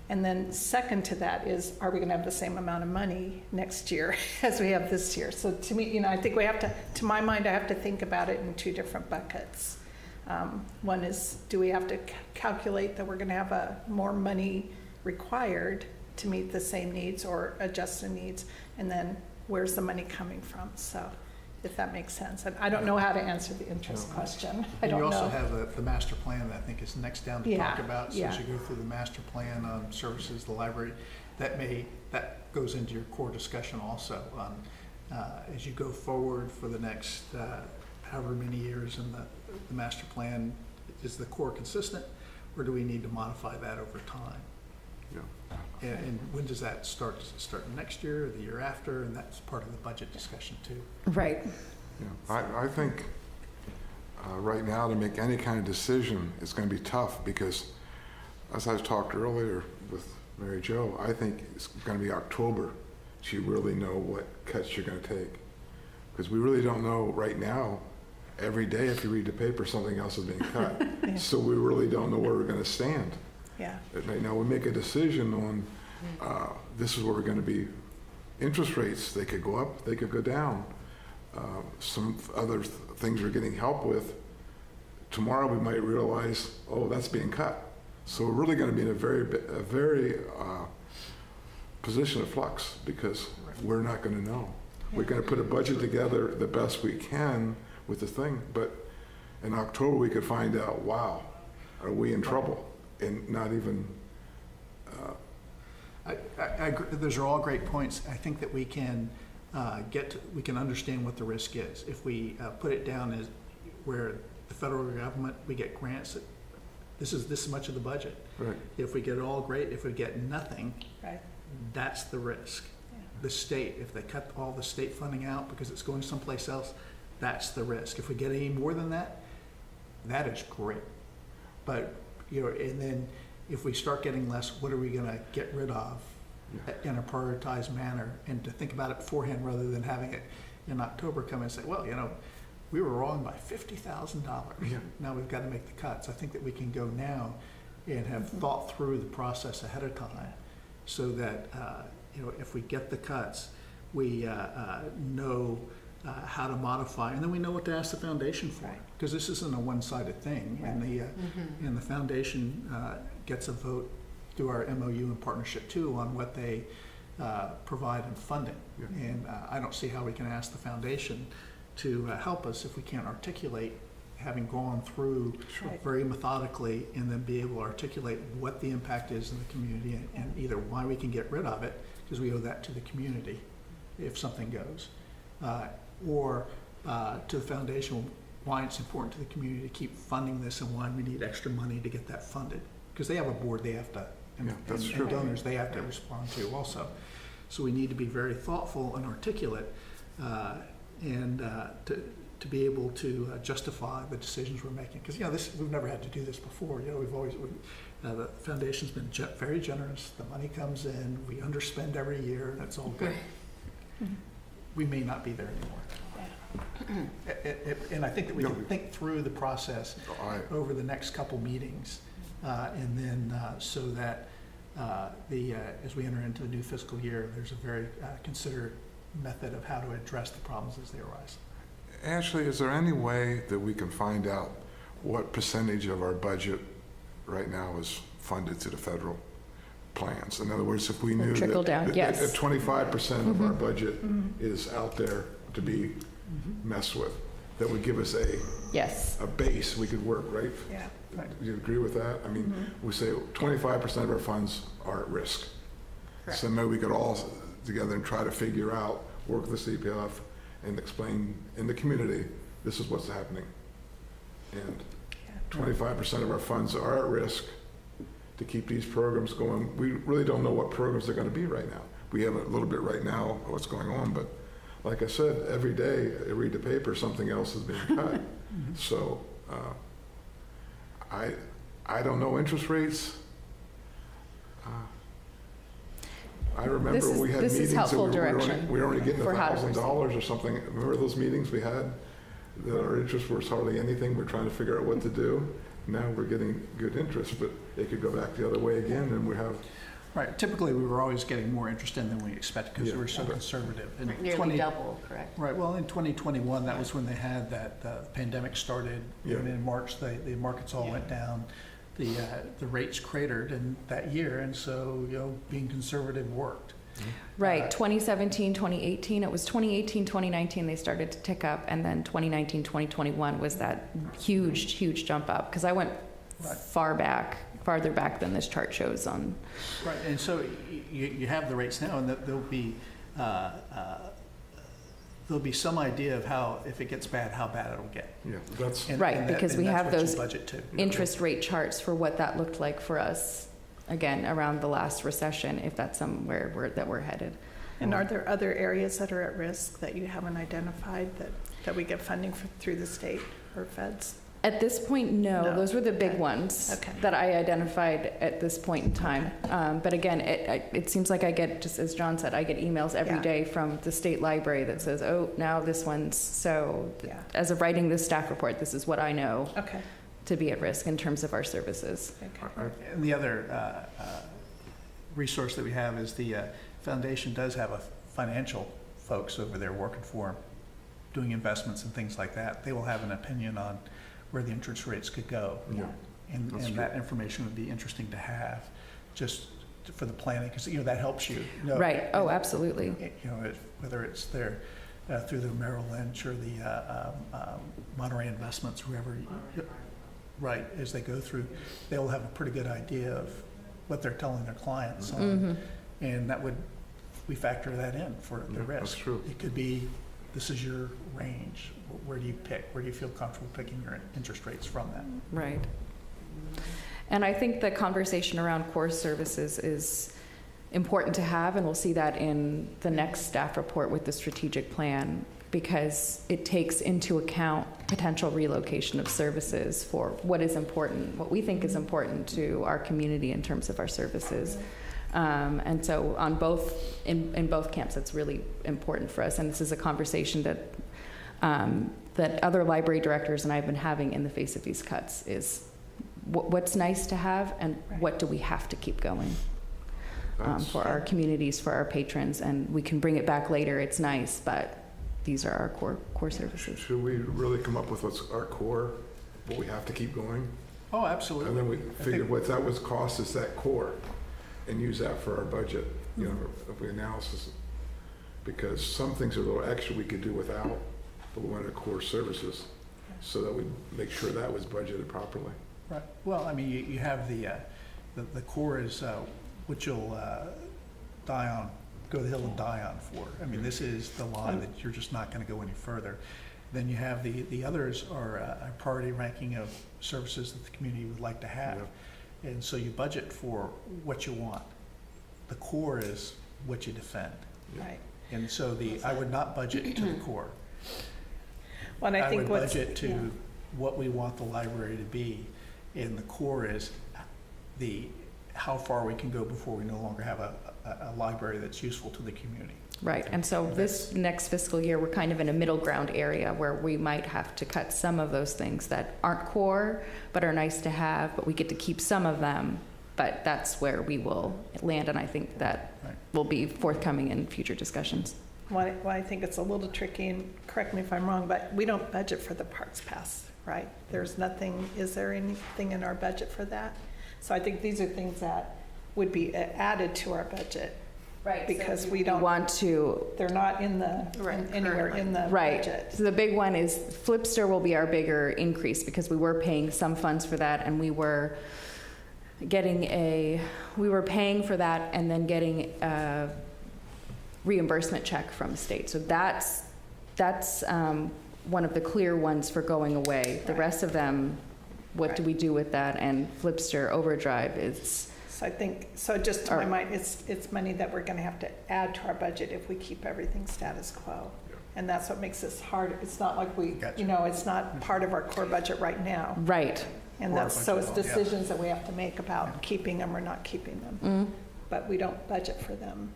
And then second to that is, are we going to have the same amount of money next year as we have this year? So to me, I think we have to my mind, I have to think about it in two different buckets. One is, do we have to calculate that we're going to have more money required to meet the same needs or adjust the needs? And then where's the money coming from? So if that makes sense. And I don't know how to answer the interest question. I don't know. You also have the master plan that I think is next down to talk about. So as you go through the master plan on services, the library, that goes into your core discussion also on as you go forward for the next however many years in the master plan. Is the core consistent, or do we need to modify that over time? Yeah. And when does that start? Does it start next year or the year after? And that's part of the budget discussion too. Right. Yeah. I think right now to make any kind of decision is going to be tough because, as I talked earlier with Mary Jo, I think it's going to be October till you really know what cuts you're going to take. Because we really don't know right now. Every day, if you read the paper, something else is being cut. Yeah. So we really don't know where we're going to stand. Yeah. Right now, we make a decision on this is where we're going to be. Interest rates, they could go up, they could go down. Some other things we're getting help with. Tomorrow, we might realize, oh, that's being cut. So we're really going to be in a very position of flux because we're not going to know. We're going to put a budget together the best we can with the thing, but in October we could find out, wow, are we in trouble? And not even... I agree. Those are all great points. I think that we can we can understand what the risk is. If we put it down as where the federal government, we get grants, this is much of the budget. Right. If we get it all, great. If we get nothing, Right. that's the risk. Yeah. The state, if they cut all the state funding out because it's going someplace else, that's the risk. If we get any more than that, that is great. But, and then if we start getting less, what are we going to get rid of in a prioritized manner? And to think about it beforehand rather than having it in October come and say, well, we were wrong by $50,000. Yeah. Now we've got to make the cuts. I think that we can go now and have thought through the process ahead of time so that, if we get the cuts, we know how to modify, and then we know what to ask the foundation for, because this isn't a one-sided thing. Right. And the foundation gets a vote through our MOU and partnership too on what they provide in funding. Yeah. And I don't see how we can ask the foundation to help us if we can't articulate, having gone through very methodically, and then be able to articulate what the impact is in the community and either why we can get rid of it, because we owe that to the community if something goes. Or to the foundation, why it's important to the community to keep funding this and why we need extra money to get that funded. Because they have a board they have to, and donors they have to respond to also. So we need to be very thoughtful and articulate and to be able to justify the decisions we're making. Because, we've never had to do this before. The foundation's been very generous. The money comes in, we underspend every year, and it's all good. We may not be there anymore. And I think that we can think through the process over the next couple meetings, and then so that as we enter into the new fiscal year, there's a very considered method of how to address the problems as they arise. Ashley, is there any way that we can find out what percentage of our budget right now is funded to the federal plans? In other words, if we knew trickle down, that yes. 25% of our budget is out there to be messed with, that would give us a base we could work, right? Yeah. Do you agree with that? I mean, we say 25% of our funds are at risk. Correct. So maybe we could all together and try to figure out, work with the CPF and explain in the community, this is what's happening. And 25% of our funds are at risk to keep these programs going. We really don't know what programs they're going to be right now. We have a little bit right now of what's going on, but like I said, every day I read the paper, something else is being cut. So I don't know interest rates. I remember This is- we had this is meetings that helpful we were only, direction we were only getting for how to $1,000 or something. Remember those meetings we had? That our interest was hardly anything. We're trying to figure out what to do. Now we're getting good interest, but it could go back the other way again, and we have. Right, typically, we were always getting more interest in than we expected because Yeah, we were so but- conservative. In Nearly 20 double, correct? Right, well, in 2021, that was when they had that pandemic started. Yeah. And in March, the markets all went down. The rates cratered in that year, and so, being conservative worked. Right, 2017, 2018, it was 2018, 2019, they started to tick up, and then 2019, 2021 was that huge jump up, because I went Right. farther back than this chart shows on. Right, and so you have the rates now, and there'll be some idea of how, if it gets bad, how bad it'll get. Yeah, that's. And- Right, and that- because and we that's have what you those budget to. interest rate charts for what that looked like for us, again, around the last recession, if that's somewhere that we're headed. And are there other areas that are at risk that you haven't identified that we get funding through the state or feds? At this point, no. No. Those were the big Okay. ones Okay. that I identified at this point in time. But again, it seems like I get, just as John said, I get emails every Yeah. day from the state library that says, oh, now this one's, so Yeah. as of writing this staff report, this is what I know Okay. to be at risk in terms of our services. Okay. And the other resource that we have is the foundation does have a financial folks over there working for them, doing investments and things like that. They will have an opinion on where the interest rates could go. Yeah. And That's that information would be interesting to have, just for the planning, because, that helps you know. Right. Oh, absolutely. Whether it's there through the Merrill Lynch or the Monterey Investments, whoever, right, as they go through, they'll have a pretty good idea of what they're telling their clients on. And we factor that in for the Yeah, risk. that's true. It could be, this is your range. Where do you pick? Where do you feel comfortable picking your interest rates from that? Right. And I think the conversation around core services is important to have, and we'll see that in the next staff report with the strategic plan, because it takes into account potential relocation of services for what is important, what we think is important to our community in terms of our services. And so on in both camps, it's really important for us. And this is a conversation that other library directors and I have been having in the face of these cuts is what's nice to have and what do we have to keep going for our communities, for our patrons. And we can bring it back later. It's nice, but these are our core services. Should we really come up with what's our core, what we have to keep going? Oh, absolutely. And then we I figure think- what that would cost us, that core, and use that for our budget, of the analysis. Because some things are a little extra we could do without, but we want our core services, so that we make sure that was budgeted properly. Right. Well, I mean, you have the core is what you'll die on, go the hill and die on for. I mean, this is the line that you're just not going to go any further. Then you have the others are a priority ranking of services that the community would like to have. Yep. And so you budget for what you want. The core is what you defend. Right. And so I would not budget to the core. Well, and I think would what's. budget to yeah. what we want the library to be, and the core is how far we can go before we no longer have a library that's useful to the community. Right, and so this next fiscal year, we're kind of in a middle ground area where we might have to cut some of those things that aren't core, but are nice to have, but we get to keep some of them, but that's where we will land, and I think that Right. will be forthcoming in future discussions. Well, I think it's a little tricky, and correct me if I'm wrong, but we don't budget for the Parks Pass, right? There's nothing, is there anything in our budget for that? So I think these are things that would be added to our budget. Right. Because we don't, Want to, they're not in anywhere in the right, budget. so the big one is Flipster will be our bigger increase because we were paying some funds for that and we were paying for that and then getting a reimbursement check from the state. So that's one of the clear ones for going away. The Right. rest of them, what do we do with that? And Flipster Overdrive is So I think, so just to my mind, it's money that we're gonna have to add to our budget if we keep everything status quo. Yeah. And that's what makes this hard. It's not like we, Gotcha. you know, it's not part of our core budget right now. Right. And Or our that's, so it's budget, yeah. decisions that we have to make about keeping them or not keeping them. Mm. But we don't budget for them,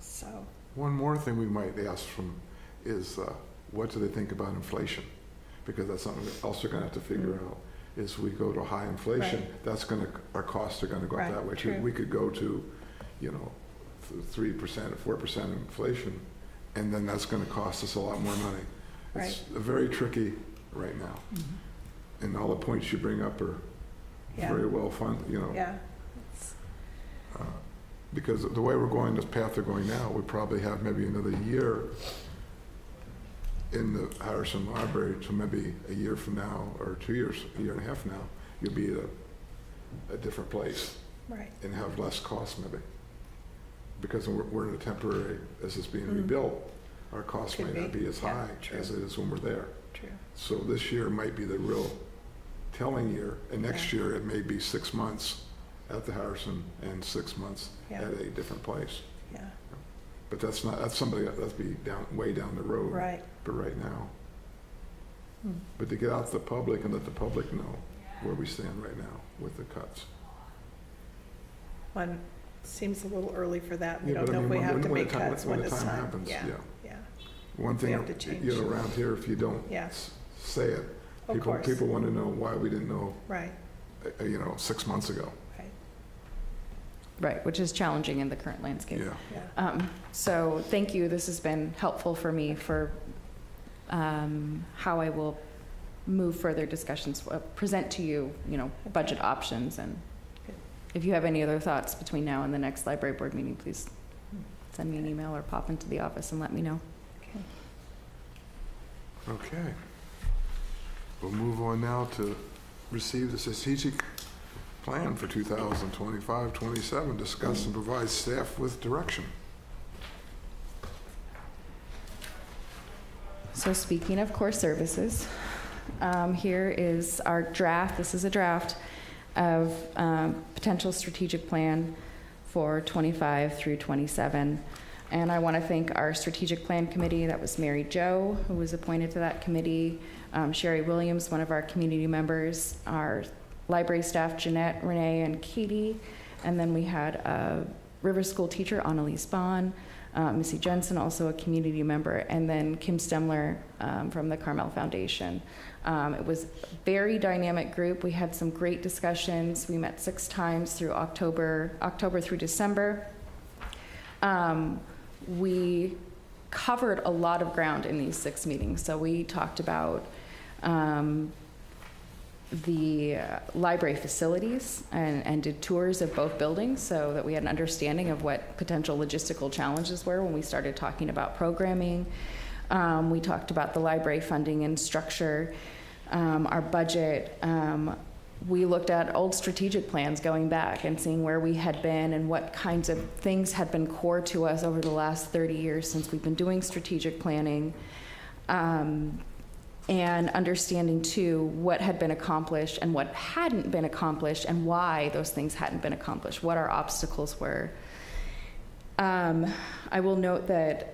so. One more thing we might ask from is, what do they think about inflation? Because that's something else we're gonna have to figure out, is we go to high inflation, Right. that's gonna, our costs are gonna go up Right, that way too. true. We could go to, 3% or 4% inflation, and then that's gonna cost us a lot more money. It's very tricky right now. And all the points you bring up are Yeah. very well funded, Yeah, because the way we're going, this path we're going now, we probably have maybe another year in the Harrison Library, to maybe a year from now, or 2 years, a year and a half from now, you'll be at a different place right, and have less cost maybe. Because we're in a temporary, as it's being rebuilt, our costs Could might not be. be as Yeah, high true. as it is when we're there. true. So this year might be the real telling year, and next year it may be 6 months at the Harrison and 6 months Yeah. at a different place. Yeah, But that's somebody that's be way down the road. right. But right now. Hmm. But to get out to the public and let the public know where we stand right now with the cuts. One, seems a little early for that. We Yeah, don't but I know if mean, we have to when make the time- cuts when when the it's time time. happens, Yeah, yeah. yeah, One We thing, have to change. around here, if you don't yeah, say it, of course. people want to know why we didn't know, Right, 6 months ago. right, Right, which is challenging in the current landscape. Yeah. yeah. So thank you. This has been helpful for me for how I will move further discussions, present to you, budget options. And Good. if you have any other thoughts between now and the next library board meeting, please send me an email or pop into the office and let me know. Okay. Okay. We'll move on now to receive the strategic plan for 2025-27, discuss and provide staff with direction. So speaking of core services, here is our draft. This is a draft of potential strategic plan for 25 through 27. And I want to thank our strategic plan committee. That was Mary Jo, who was appointed to that committee, Sherry Williams, one of our community members, our library staff, Jeanette, Renee, and Katie. And then we had a river school teacher, Annalise Bond, Missy Jensen, also a community member, and then Kim Stemler from the Carmel Foundation. It was a very dynamic group. We had some great discussions. We met 6 times through October through December. We covered a lot of ground in these 6 meetings. So we talked about the library facilities and did tours of both buildings so that we had an understanding of what potential logistical challenges were when we started talking about programming. We talked about the library funding and structure, our budget. We looked at old strategic plans going back and seeing where we had been and what kinds of things had been core to us over the last 30 years since we've been doing strategic planning. And understanding, too, what had been accomplished and what hadn't been accomplished and why those things hadn't been accomplished, what our obstacles were. I will note that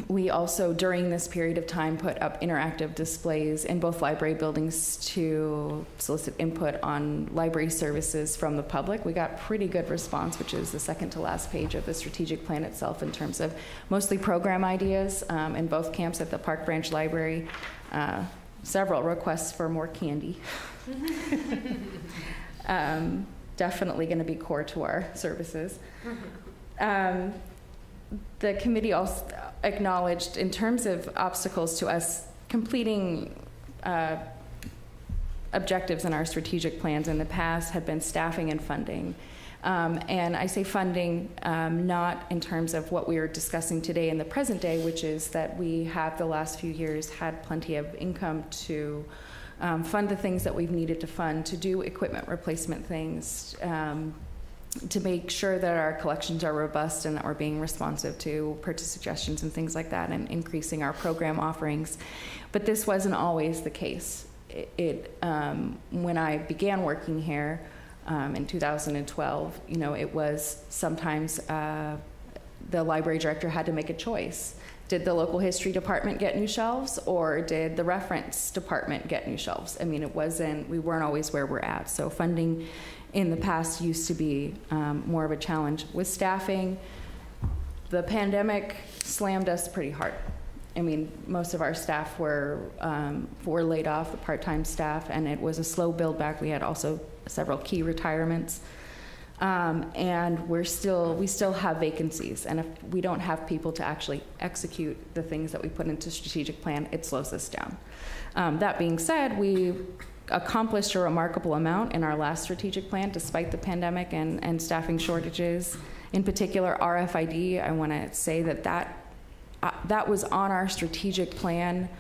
we also, during this period of time, put up interactive displays in both library buildings to solicit input on library services from the public. We got pretty good response, which is the second to last page of the strategic plan itself in terms of mostly program ideas in both camps at the Park Branch Library. Several requests for more candy. Definitely going to be core to our services. The committee also acknowledged, in terms of obstacles to us completing objectives in our strategic plans in the past, had been staffing and funding. And I say funding not in terms of what we are discussing today in the present day, which is that we have the last few years had plenty of income to fund the things that we've needed to fund, to do equipment replacement things, to make sure that our collections are robust and that we're being responsive to purchase suggestions and things like that, and increasing our program offerings. But this wasn't always the case. When I began working here, In 2012, it was sometimes the library director had to make a choice. Did the local history department get new shelves, or did the reference department get new shelves? I mean, we weren't always where we're at. So funding in the past used to be more of a challenge. With staffing, the pandemic slammed us pretty hard. I mean, most of our staff were laid off, the part-time staff, and it was a slow build back. We had also several key retirements. And we still have vacancies, and if we don't have people to actually execute the things that we put into strategic plan, it slows us down. That being said, we accomplished a remarkable amount in our last strategic plan despite the pandemic and staffing shortages. In particular, RFID, I want to say that was on our strategic plan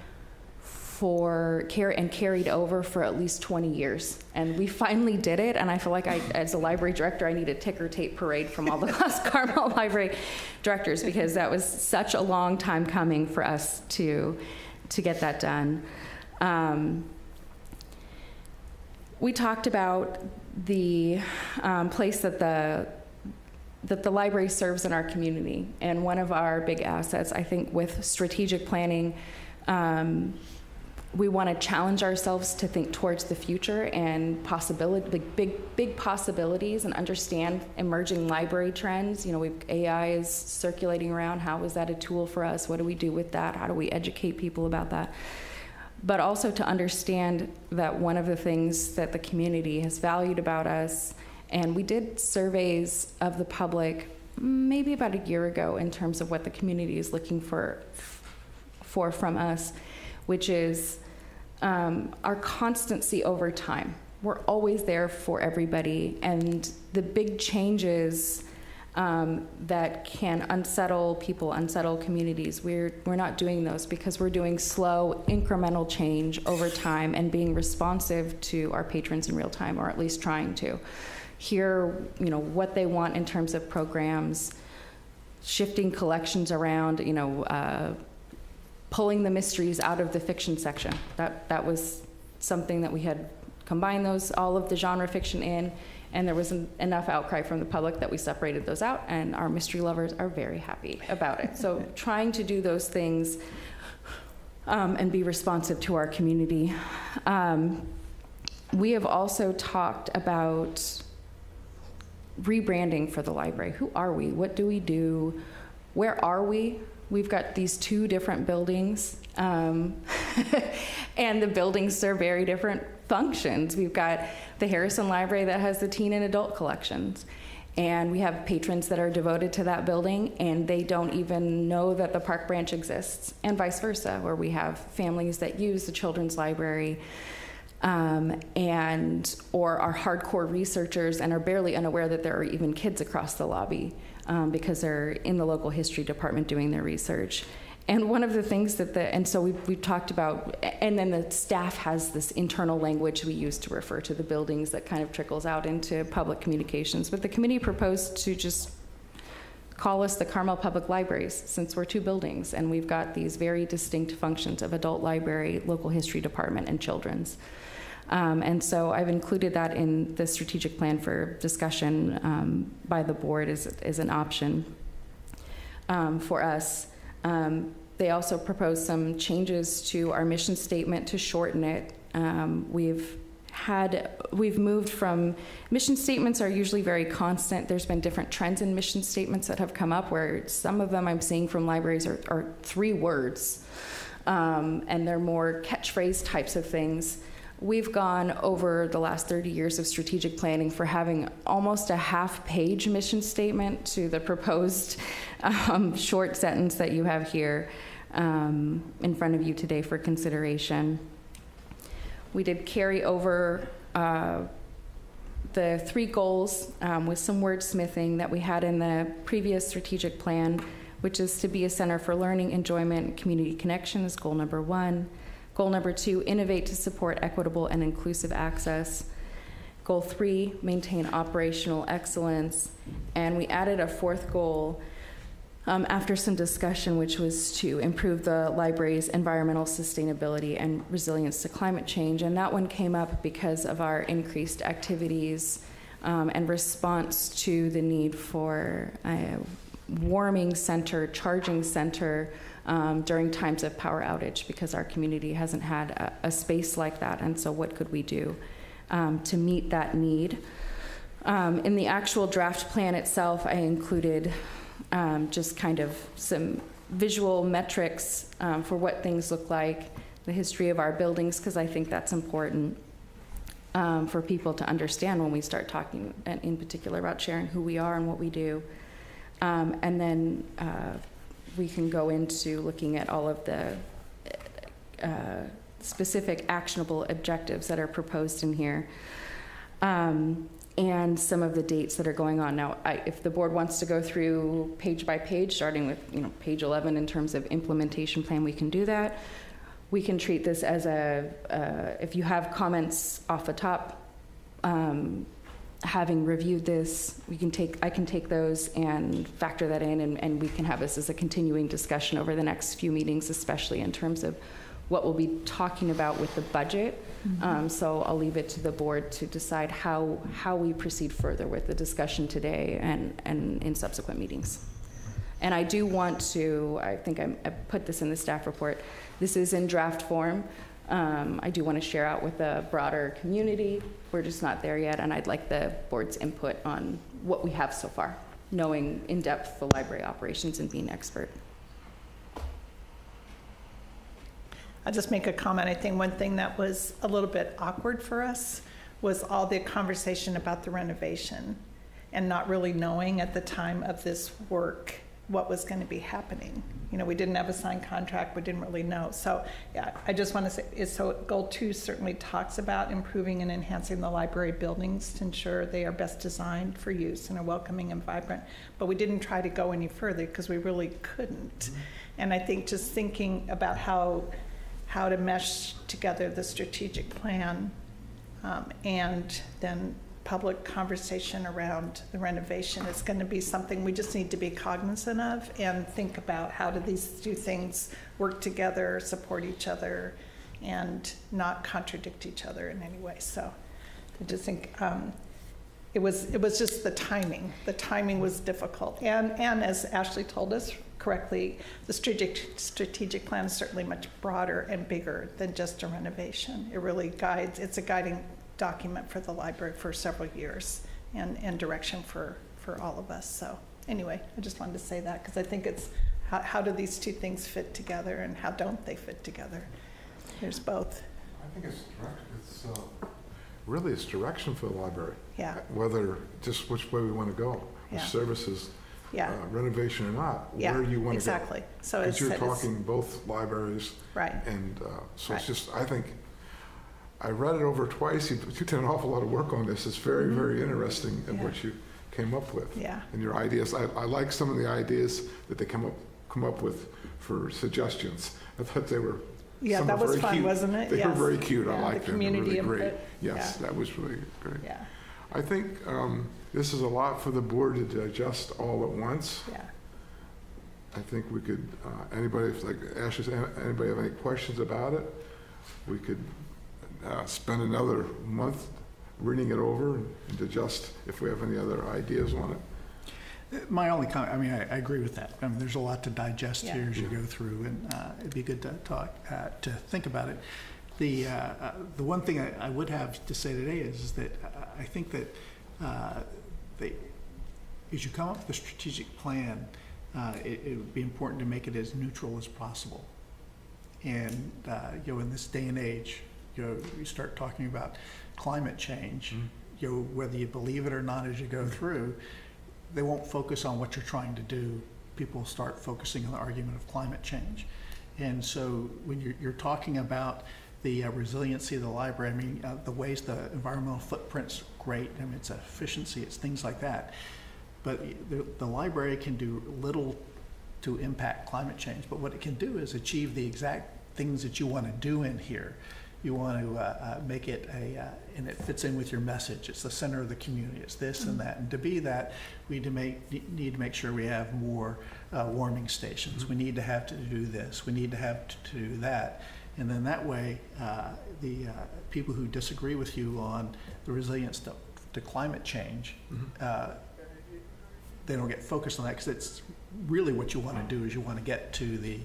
and carried over for at least 20 years. And we finally did it, and I feel like as a library director, I need a ticker tape parade from all the past Carmel library directors, because that was such a long time coming for us to get that done. We talked about the place that the library serves in our community, and one of our big assets, I think, with strategic planning, we want to challenge ourselves to think towards the future and big possibilities, and understand emerging library trends. AI is circulating around. How is that a tool for us? What do we do with that? How do we educate people about that? But also to understand that one of the things that the community has valued about us, and we did surveys of the public maybe about a year ago in terms of what the community is looking for from us, which is our constancy over time. We're always there for everybody, and the big changes that can unsettle people, unsettle communities, we're not doing those, because we're doing slow, incremental change over time and being responsive to our patrons in real time, or at least trying to hear what they want in terms of programs, shifting collections around, pulling the mysteries out of the fiction section. That was something that we had combined all of the genre fiction in, and there was enough outcry from the public that we separated those out, and our mystery lovers are very happy about it. So trying to do those things and be responsive to our community. We have also talked about rebranding for the library. Who are we? What do we do? Where are we? We've got these two different buildings, and the buildings serve very different functions. We've got the Harrison Library that has the teen and adult collections, and we have patrons that are devoted to that building, and they don't even know that the Park Branch exists, and vice versa, where we have families that use the children's library or are hardcore researchers and are barely unaware that there are even kids across the lobby because they're in the local history department doing their research. And one of the things so we've talked about, and then the staff has this internal language we use to refer to the buildings that kind of trickles out into public communications. But the committee proposed to just call us the Carmel Public Libraries, since we're two buildings, and we've got these very distinct functions of adult library, local history department, and children's. And so I've included that in the strategic plan for discussion by the board as an option for us. They also proposed some changes to our mission statement to shorten it. We've moved from, mission statements are usually very constant. There's been different trends in mission statements that have come up, where some of them I'm seeing from libraries are 3 words, and they're more catchphrase types of things. We've gone over the last 30 years of strategic planning for having almost a half-page mission statement to the proposed short sentence that you have here in front of you today for consideration. We did carry over the 3 goals with some wordsmithing that we had in the previous strategic plan, which is to be a center for learning, enjoyment, and community connection is goal number 1. Goal number 2, innovate to support equitable and inclusive access. Goal 3, maintain operational excellence. And we added a 4th goal after some discussion, which was to improve the library's environmental sustainability and resilience to climate change. And that one came up because of our increased activities and response to the need for a warming center, charging center during times of power outage, because our community hasn't had a space like that. And so what could we do to meet that need? In the actual draft plan itself, I included just kind of some visual metrics for what things look like, the history of our buildings, because I think that's important for people to understand when we start talking, and in particular about sharing who we are and what we do. And then we can go into looking at all of the specific actionable objectives that are proposed in here. And some of the dates that are going on. Now, if the board wants to go through page by page, starting with page 11 in terms of implementation plan, we can do that. We can treat this as if you have comments off the top, having reviewed this, I can take those and factor that in, and we can have this as a continuing discussion over the next few meetings, especially in terms of what we'll be talking about with the budget. So I'll leave it to the board to decide how we proceed further with the discussion today and in subsequent meetings. And I do want to, I think I put this in the staff report, this is in draft form. I do want to share out with the broader community. We're just not there yet, and I'd like the board's input on what we have so far, knowing in depth the library operations and being expert. I'll just make a comment. I think one thing that was a little bit awkward for us was all the conversation about the renovation and not really knowing at the time of this work what was going to be happening. We didn't have a signed contract. We didn't really know. So yeah, I just want to say, so goal 2 certainly talks about improving and enhancing the library buildings to ensure they are best designed for use and are welcoming and vibrant. But we didn't try to go any further because we really couldn't. And I think just thinking about how to mesh together the strategic plan and then public conversation around the renovation is going to be something we just need to be cognizant of and think about how do these two things work together, support each other, and not contradict each other in any way. So I just think it was just the timing. The timing was difficult. And as Ashley told us correctly, the strategic plan is certainly much broader and bigger than just a renovation. It really guides, it's a guiding document for the library for several years and direction for all of us. So anyway, I just wanted to say that because I think it's how do these two things fit together and how don't they fit together? There's both. I think it's direction for the library. Yeah. Whether just which way we want to go, Yeah. services, Yeah. Renovation or not, Yeah, where you want to exactly. go. So because you're talking both libraries, right. And so Right. it's just, I think, I read it over twice. You did an awful lot of work on this. It's very, very interesting in Yeah. what you came up with. Yeah. And your ideas. I like some of the ideas that they come up with for suggestions. I thought they were. Yeah, some that were was very fun, cute. wasn't it? They Yes. were very cute. I Yeah, liked the them. They were really community great. input. Yes, Yeah. that was really great. Yeah. I think this is a lot for the board to digest all at once. Yeah. I think we could, anybody, like Ashley said, anybody have any questions about it? We could spend another month reading it over and digest if we have any other ideas on it. My only comment, I mean, I agree with that. I mean, there's a lot to digest Yeah. here as you go through, and it'd be good to talk, to think about it. The one thing I would have to say today is that I think that as you come up with a strategic plan, it would be important to make it as neutral as possible. And in this day and age, you start talking about climate change. Whether you believe it or not, as you go through, they won't focus on what you're trying to do. People start focusing on the argument of climate change. And so when you're talking about the resiliency of the library, I mean, the ways the environmental footprint's great. I mean, it's efficiency, it's things like that. But the library can do little to impact climate change, but what it can do is achieve the exact things that you want to do in here. You want to make it and it fits in with your message. It's the center of the community. It's this and that. And to be that, we need to make sure we have more warming stations. We need to have to do this. We need to have to do that. And then that way, the people who disagree with you on the resilience to climate change, Mhm. they don't get focused on that, because it's really what you want to do is you want to get to the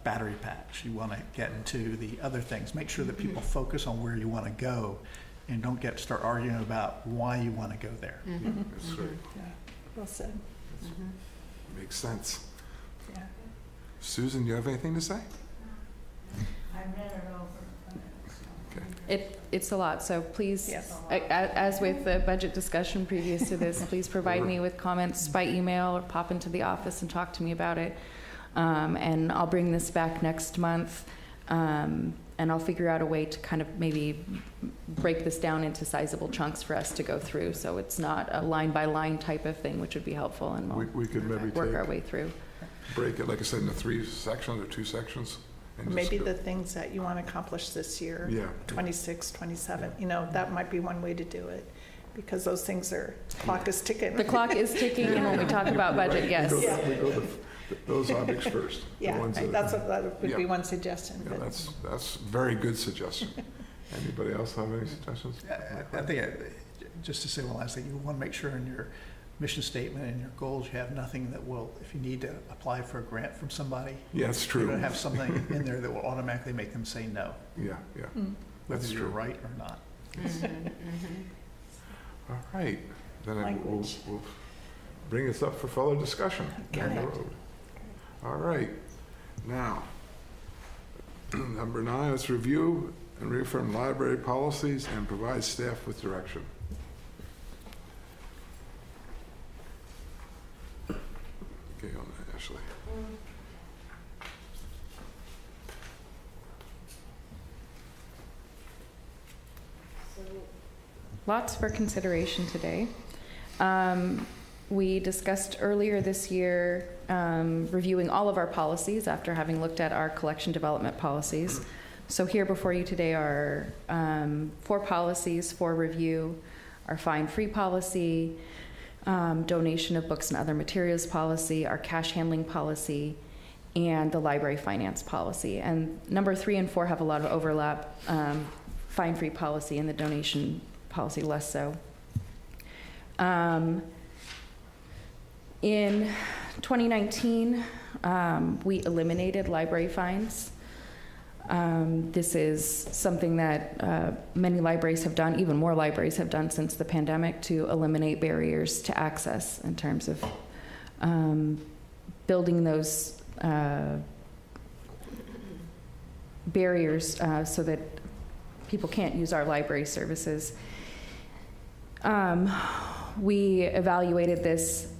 battery packs. You want to get to the other things. Make sure that people focus on where you want to go, and don't start arguing about why you want to go there. Yeah, that's right. Yeah, well said. Makes sense. Yeah. Susan, do you have anything to say? I read it over. Okay. It's a lot, so please, Yes. as with the budget discussion previous to this, please provide me with comments by email or pop into the office and talk to me about it. And I'll bring this back next month, and I'll figure out a way to kind of maybe break this down into sizable chunks for us to go through, so it's not a line-by-line type of thing, which would be helpful, and We could maybe we'll work our way through. break it, like I said, into 3 sections or 2 sections. And just Maybe go- the things that you want to accomplish this year, Yeah. 26, 27, that might be one way to do it, because those things clock is ticking. The clock is ticking, and when we talk about budget, yes. We go those objects first. the Yeah, ones that- that would be Yeah. one suggestion. Yeah, but- that's very good suggestion. Anybody else have any suggestions? I think, just to say one last thing, you want to make sure in your mission statement and your goals, you have nothing that will, if you need to apply for a grant from somebody, Yeah, that's you true. don't have something in there that will automatically make them say no, Yeah, whether That's you're true. right or not. all right. Then we'll Language. bring this up for further discussion down the Okay. road. All right. Now, number 9, let's review and reaffirm library policies and provide staff with direction. Okay, on that, Ashley. Lots for consideration today. We discussed earlier this year reviewing all of our policies after having looked at our collection development policies. So here before you today are 4 policies for review: our fine-free policy, donation of books and other materials policy, our cash handling policy, and the library finance policy. And number 3 and 4 have a lot of overlap. Fine-free policy and the donation policy less so. In 2019, we eliminated library fines. This is something that many libraries have done, even more libraries have done since the pandemic, to eliminate barriers to access in terms of building those barriers so that people can't use our library services. We evaluated this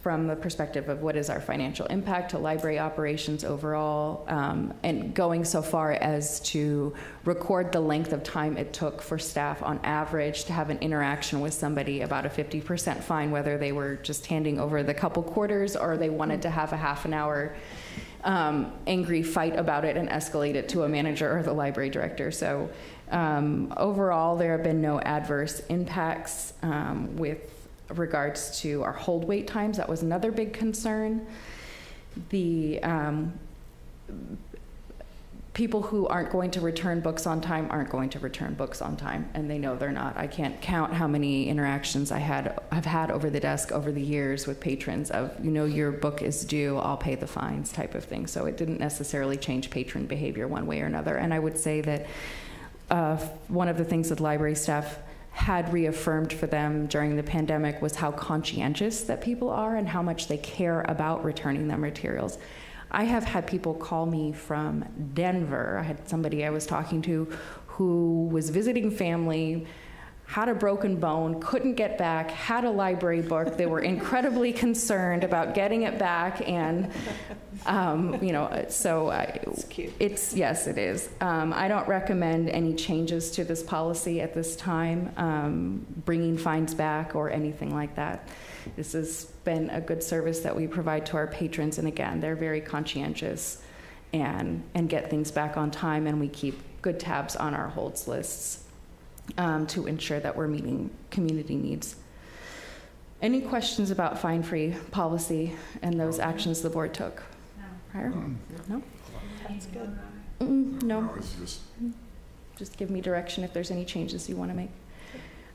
from the perspective of what is our financial impact to library operations overall, and going so far as to record the length of time it took for staff on average to have an interaction with somebody about a 50% fine, whether they were just handing over the couple quarters or they wanted to have a half an hour angry fight about it and escalate it to a manager or the library director. So overall, there have been no adverse impacts with regards to our hold wait times. That was another big concern. The people who aren't going to return books on time aren't going to return books on time, and they know they're not. I can't count how many interactions I've had over the desk over the years with patrons of, your book is due, I'll pay the fines type of thing. So it didn't necessarily change patron behavior one way or another. And I would say that one of the things that library staff had reaffirmed for them during the pandemic was how conscientious that people are and how much they care about returning their materials. I have had people call me from Denver. I had somebody I was talking to who was visiting family, had a broken bone, couldn't get back, had a library book. They were incredibly concerned about getting it back, and It's cute. Yes, it is. I don't recommend any changes to this policy at this time, bringing fines back or anything like that. This has been a good service that we provide to our patrons, and again, they're very conscientious and get things back on time, and we keep good tabs on our holds lists to ensure that we're meeting community needs. Any questions about fine-free policy and those actions the board took? Prior? No? That's good. No. It's just, Just give me direction if there's any changes you want to make.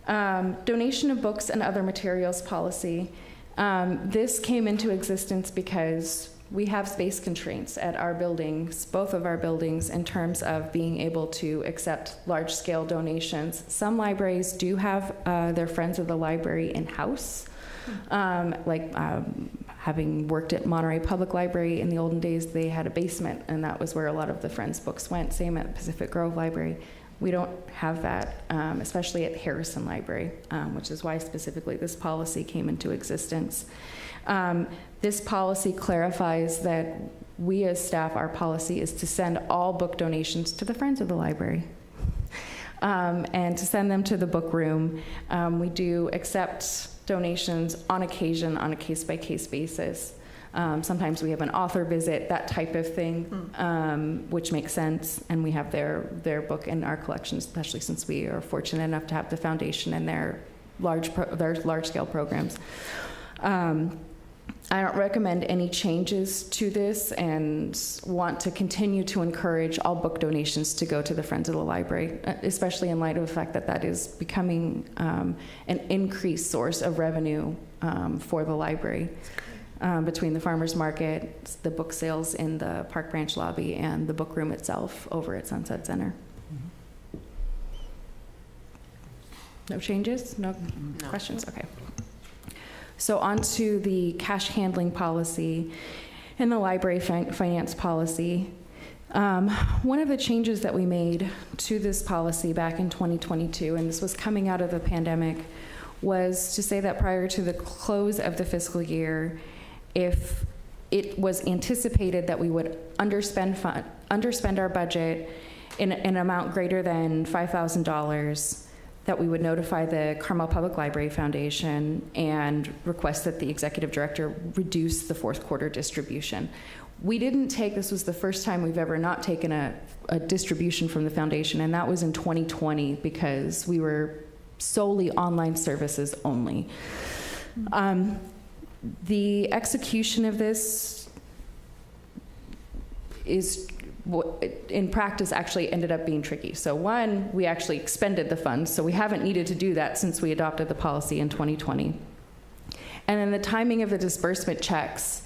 Donation of books and other materials policy. This came into existence because we have space constraints at our buildings, both of our buildings, in terms of being able to accept large-scale donations. Some libraries do have their Friends of the Library in-house. Having worked at Monterey Public Library in the olden days, they had a basement, and that was where a lot of the Friends books went. Same at Pacific Grove Library. We don't have that, especially at Harrison Library, which is why specifically this policy came into existence. This policy clarifies that we as staff, our policy is to send all book donations to the Friends of the Library. And to send them to the book room. We do accept donations on occasion on a case-by-case basis. Sometimes we have an author visit, that type of thing, which makes sense, and we have their book in our collection, especially since we are fortunate enough to have the foundation and their large-scale programs. I don't recommend any changes to this and want to continue to encourage all book donations to go to the Friends of the Library, especially in light of the fact that that is becoming an increased source of revenue for the library between the farmers market, the book sales in the Park Branch lobby, and the book room itself over at Sunset Center. No changes? No questions? Okay. So on to the cash handling policy and the library finance policy. One of the changes that we made to this policy back in 2022, and this was coming out of the pandemic, was to say that prior to the close of the fiscal year, if it was anticipated that we would underspend our budget in an amount greater than $5,000, that we would notify the Carmel Public Library Foundation and request that the executive director reduce the fourth quarter distribution. We didn't take, this was the first time we've ever not taken a distribution from the foundation, and that was in 2020 because we were solely online services only. The execution of this is in practice actually ended up being tricky. So one, we actually expended the funds, so we haven't needed to do that since we adopted the policy in 2020. And then the timing of the disbursement checks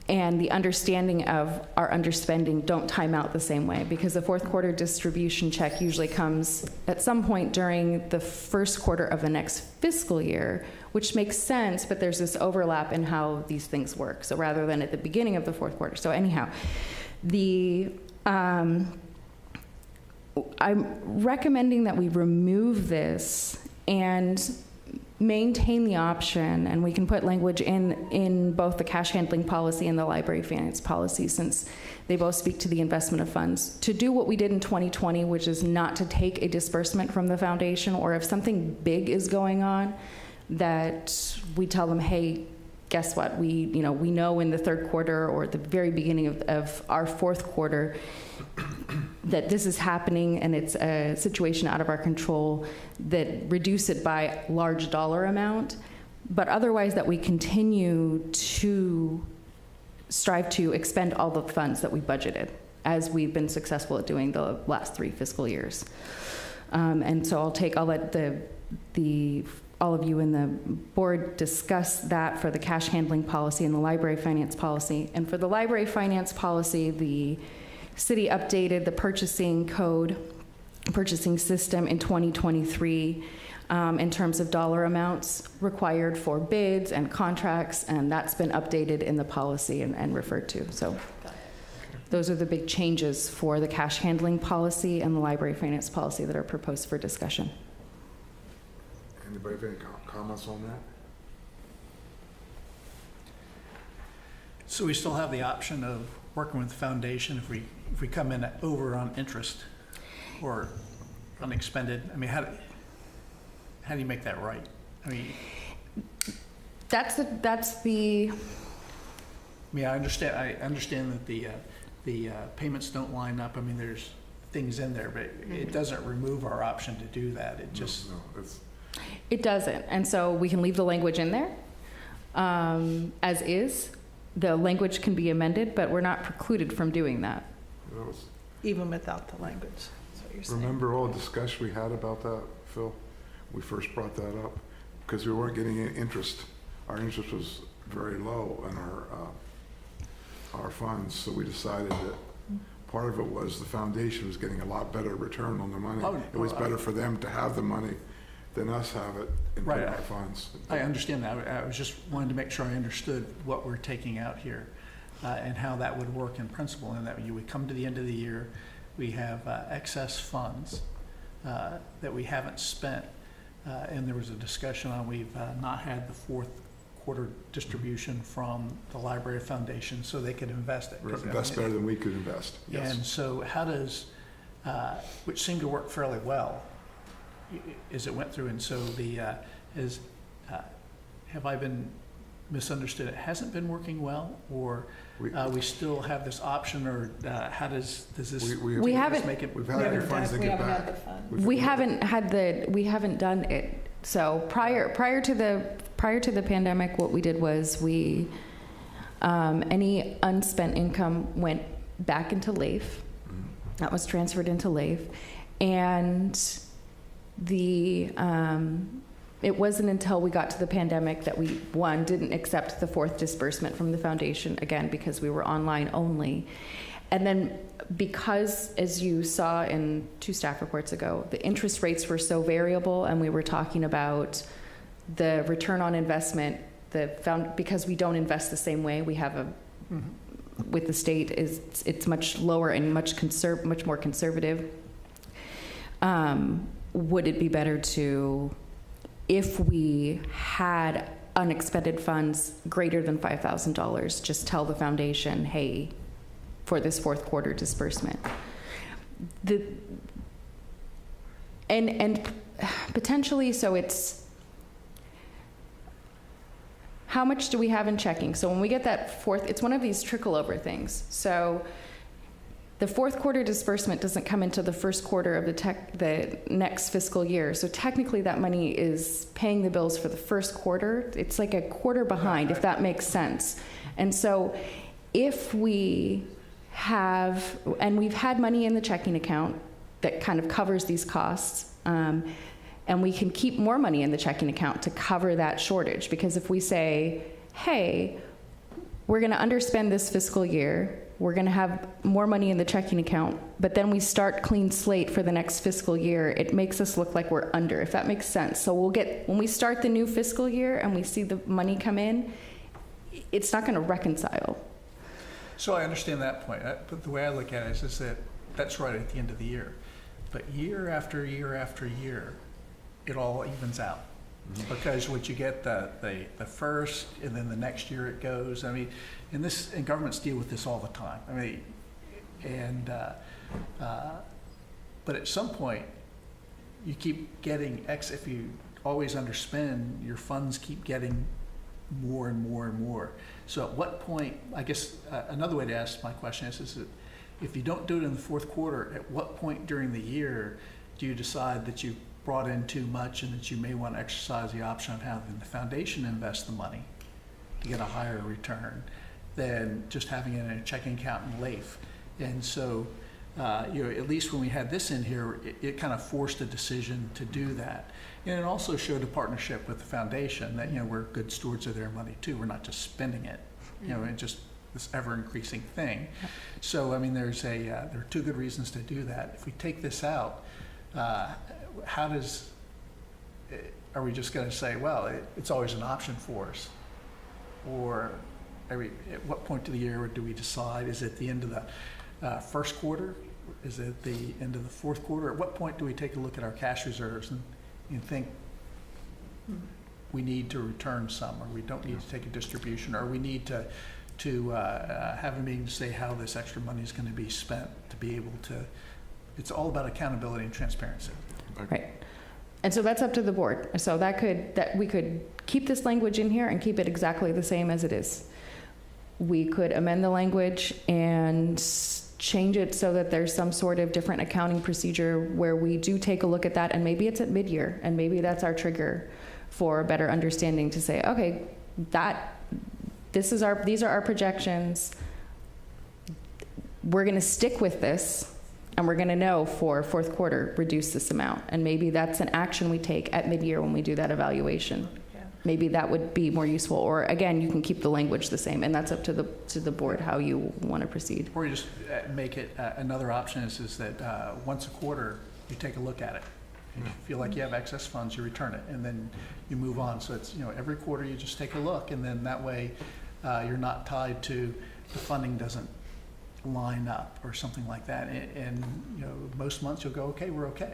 and the understanding of our underspending don't time out the same way, because the fourth quarter distribution check usually comes at some point during the first quarter of the next fiscal year, which makes sense, but there's this overlap in how these things work. So rather than at the beginning of the fourth quarter. So anyhow, I'm recommending that we remove this and maintain the option, and we can put language in both the cash handling policy and the library finance policy, since they both speak to the investment of funds, to do what we did in 2020, which is not to take a disbursement from the foundation, or if something big is going on, that we tell them, hey, guess what? We know in the third quarter or at the very beginning of our fourth quarter that this is happening and it's a situation out of our control, that reduce it by large dollar amount, but otherwise that we continue to strive to expend all the funds that we budgeted, as we've been successful at doing the last 3 fiscal years. And so I'll let all of you in the board discuss that for the cash handling policy and the library finance policy. And for the library finance policy, the city updated the purchasing system in 2023 in terms of dollar amounts required for bids and contracts, and that's been updated in the policy and referred to. So those are the big changes for the cash handling policy and the library finance policy that are proposed for discussion. Anybody have any comments on that? So we still have the option of working with the foundation if we come in over on interest or unexpended. I mean, how do you make that right? I mean, I understand that the payments don't line up. I mean, there's things in there, but it doesn't remove our option to do that. It just It doesn't, and so we can leave the language in there as is. The language can be amended, but we're not precluded from doing that. Even without the language, that's what you're saying. Remember all the discussion we had about that, Phil? we first brought that up, because we weren't getting any interest. Our interest was very low in our funds, so we decided that part of it was the foundation was getting a lot better return on the money. Oh, It was well, better for them to have the money than us have it and put Right. in our funds. I understand that. I was just wanting to make sure I understood what we're taking out here and how that would work in principle, and that you would come to the end of the year, we have excess funds that we haven't spent, and there was a discussion on we've not had the fourth quarter distribution from the library foundation so they could invest it. 'Cause, I Invest mean, better than we could invest, yes. And so how does, which seemed to work fairly well as it went through, and so have I been misunderstood? It hasn't been working well, or we still have this option, or how does this? We haven't- make it We've had our funds to get back. We haven't done it. So prior to the pandemic, what we did was any unspent income went back into LAIF. That was transferred into LAIF, and it wasn't until we got to the pandemic that we didn't accept the fourth disbursement from the foundation, again because we were online only. And then because, as you saw in 2 staff reports ago, the interest rates were so variable, and we were talking about the return on investment, because we don't invest the same way, we have with the state, it's much lower and much more conservative. Would it be better to, if we had unexpended funds greater than $5,000, just tell the foundation, hey, for this fourth quarter disbursement? And potentially, so it's, how much do we have in checking? So when we get that fourth, it's one of these trickle over things. So the fourth quarter disbursement doesn't come into the first quarter of the next fiscal year. So technically that money is paying the bills for the first quarter. It's like a quarter behind, if that makes sense. And so if we have, and we've had money in the checking account that kind of covers these costs, and we can keep more money in the checking account to cover that shortage. Because if we say, hey, we're going to underspend this fiscal year, we're going to have more money in the checking account, but then we start clean slate for the next fiscal year, it makes us look like we're under, if that makes sense. So when we start the new fiscal year and we see the money come in, it's not going to reconcile. So I understand that point, but the way I look at it is that that's right at the end of the year. But year after year after year, it all evens out. Because what you get the first, and then the next year it goes. I mean, and governments deal with this all the time. I mean, but at some point, you keep getting if you always underspend, your funds keep getting more and more and more. So at what point, I guess another way to ask my question is that if you don't do it in the fourth quarter, at what point during the year do you decide that you've brought in too much and that you may want to exercise the option of having the foundation invest the money to get a higher return than just having it in a checking account in LAIF? And so, at least when we had this in here, it kind of forced a decision to do that. And it also showed a partnership with the foundation that, we're good stewards of their money too. We're not just spending it, and just this ever increasing thing. So, I mean, there are 2 good reasons to do that. If we take this out, are we just going to say, well, it's always an option for us? Or at what point of the year do we decide? Is it the end of the first quarter? Is it the end of the fourth quarter? At what point do we take a look at our cash reserves and think we need to return some, or we don't need to take a distribution, or we need to have a meeting to say how this extra money is going to be spent to be able to? It's all about accountability and transparency. Right. And so that's up to the board. So we could keep this language in here and keep it exactly the same as it is. We could amend the language and change it so that there's some sort of different accounting procedure where we do take a look at that, and maybe it's at mid-year, and maybe that's our trigger for a better understanding to say, okay, these are our projections. We're going to stick with this And we're going to know for fourth quarter, reduce this amount. And maybe that's an action we take at mid-year when we do that evaluation. Maybe that would be more useful. Or again, you can keep the language the same, and that's up to the board how you want to proceed. Or you just make it, another option is that once a quarter, you take a look at it. If you feel like you have excess funds, you return it, and then you move on. So it's, every quarter you just take a look, and then that way you're not tied to the funding doesn't line up or something like that. And most months you'll go, okay, we're okay.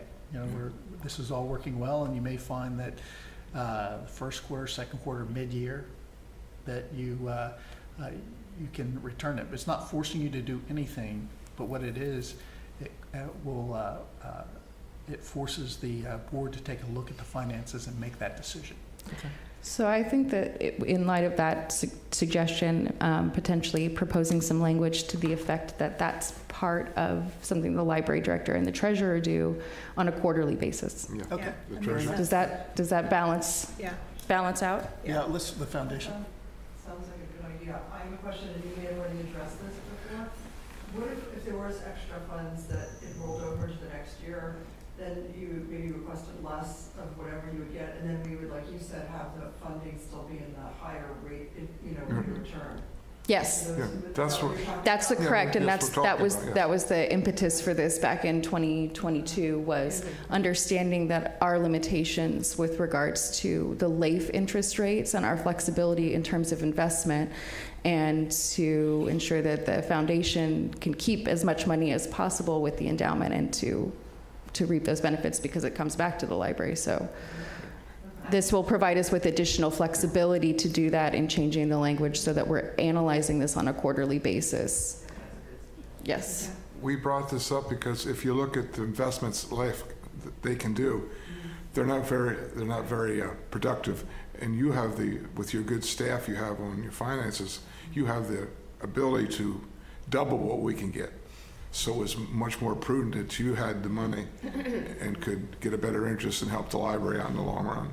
This is all working well, and you may find that first quarter, second quarter, mid-year, that you can return it. But it's not forcing you to do anything, but what it is, it forces the board to take a look at the finances and make that decision. Okay. So I think that in light of that suggestion, potentially proposing some language to the effect that that's part of something the library director and the treasurer do on a quarterly basis. Yeah. Okay. The treasurer. Does that balance out? Yeah, list the foundation. Sounds like a good idea. I have a question, and you may have already addressed this before. What if there was extra funds that it rolled over to the next year, then you maybe requested less of whatever you would get, and then we would, like you said, have the funding still be in the higher rate, rate of return? Yes. Yeah, that's what. That's the Yeah, correct, and that's what we're talking about, yeah. that was the impetus for this back in 2022, was understanding that our limitations with regards to the LAIF interest rates and our flexibility in terms of investment, and to ensure that the foundation can keep as much money as possible with the endowment and to reap those benefits, because it comes back to the library. So this will provide us with additional flexibility to do that in changing the language so that we're analyzing this on a quarterly basis. Yes. We brought this up because if you look at the investments life they can do, they're not very productive. And you have with your good staff you have on your finances, you have the ability to double what we can get. So it's much more prudent that you had the money and could get a better interest and help the library out in the long run.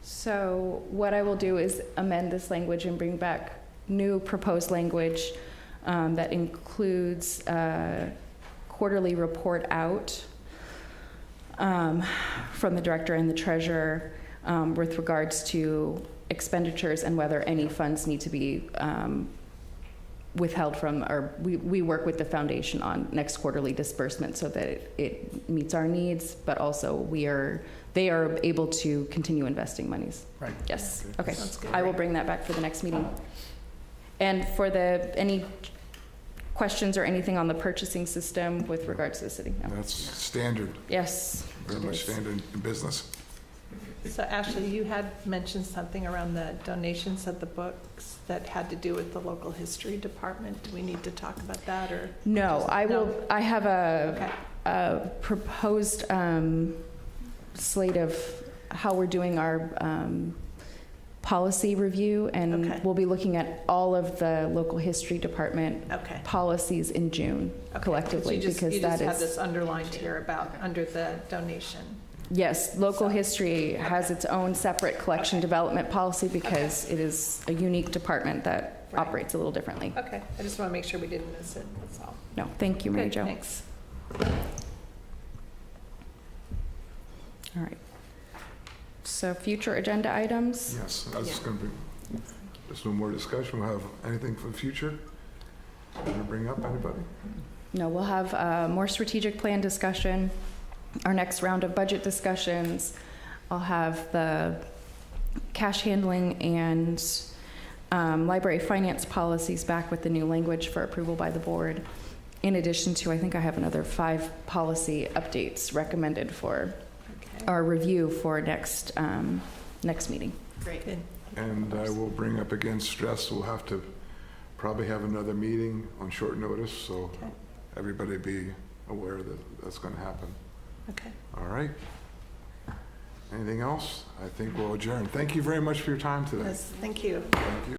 So what I will do is amend this language and bring back new proposed language that includes quarterly report out from the director and the treasurer with regards to expenditures and whether any funds need to be withheld from, or we work with the foundation on next quarterly disbursement so that it meets our needs, but also they are able to continue investing monies. Right. Yes. Okay. Sounds good. I will bring that back for the next meeting. And for any questions or anything on the purchasing system with regards to the city? No. That's standard, Yes. very much standard in business. So Ashley, you had mentioned something around the donations of the books that had to do with the local history department. Do we need to talk about that, or? No, I will. No? I have Okay. a proposed slate of how we're doing our policy review, and Okay. we'll be looking at all of the local history department Okay. policies in June collectively, because you that just had is. this underlined here about under the donation. Yes, local So- history has its own separate collection Okay. development policy because it is a unique department that Right. operates a little differently. Okay, I just want to make sure we didn't miss it, that's all. No, thank you, Mary Okay, Jo. thanks. All right. So future agenda items? Yes, that's going to be just no more discussion. We'll have anything for the future? Want to bring up anybody? No, we'll have more strategic plan discussion, our next round of budget discussions. I'll have the cash handling and library finance policies back with the new language for approval by the board. In addition to, I think I have another 5 policy updates recommended for Okay. our review for next meeting. Great. Good. And I will bring up again stress. We'll have to probably have another meeting on short notice, so Okay. everybody be aware that that's going to happen. Okay. All right. Anything else? I think we'll adjourn. Thank you very much for your time today. Yes, thank you. Thank you.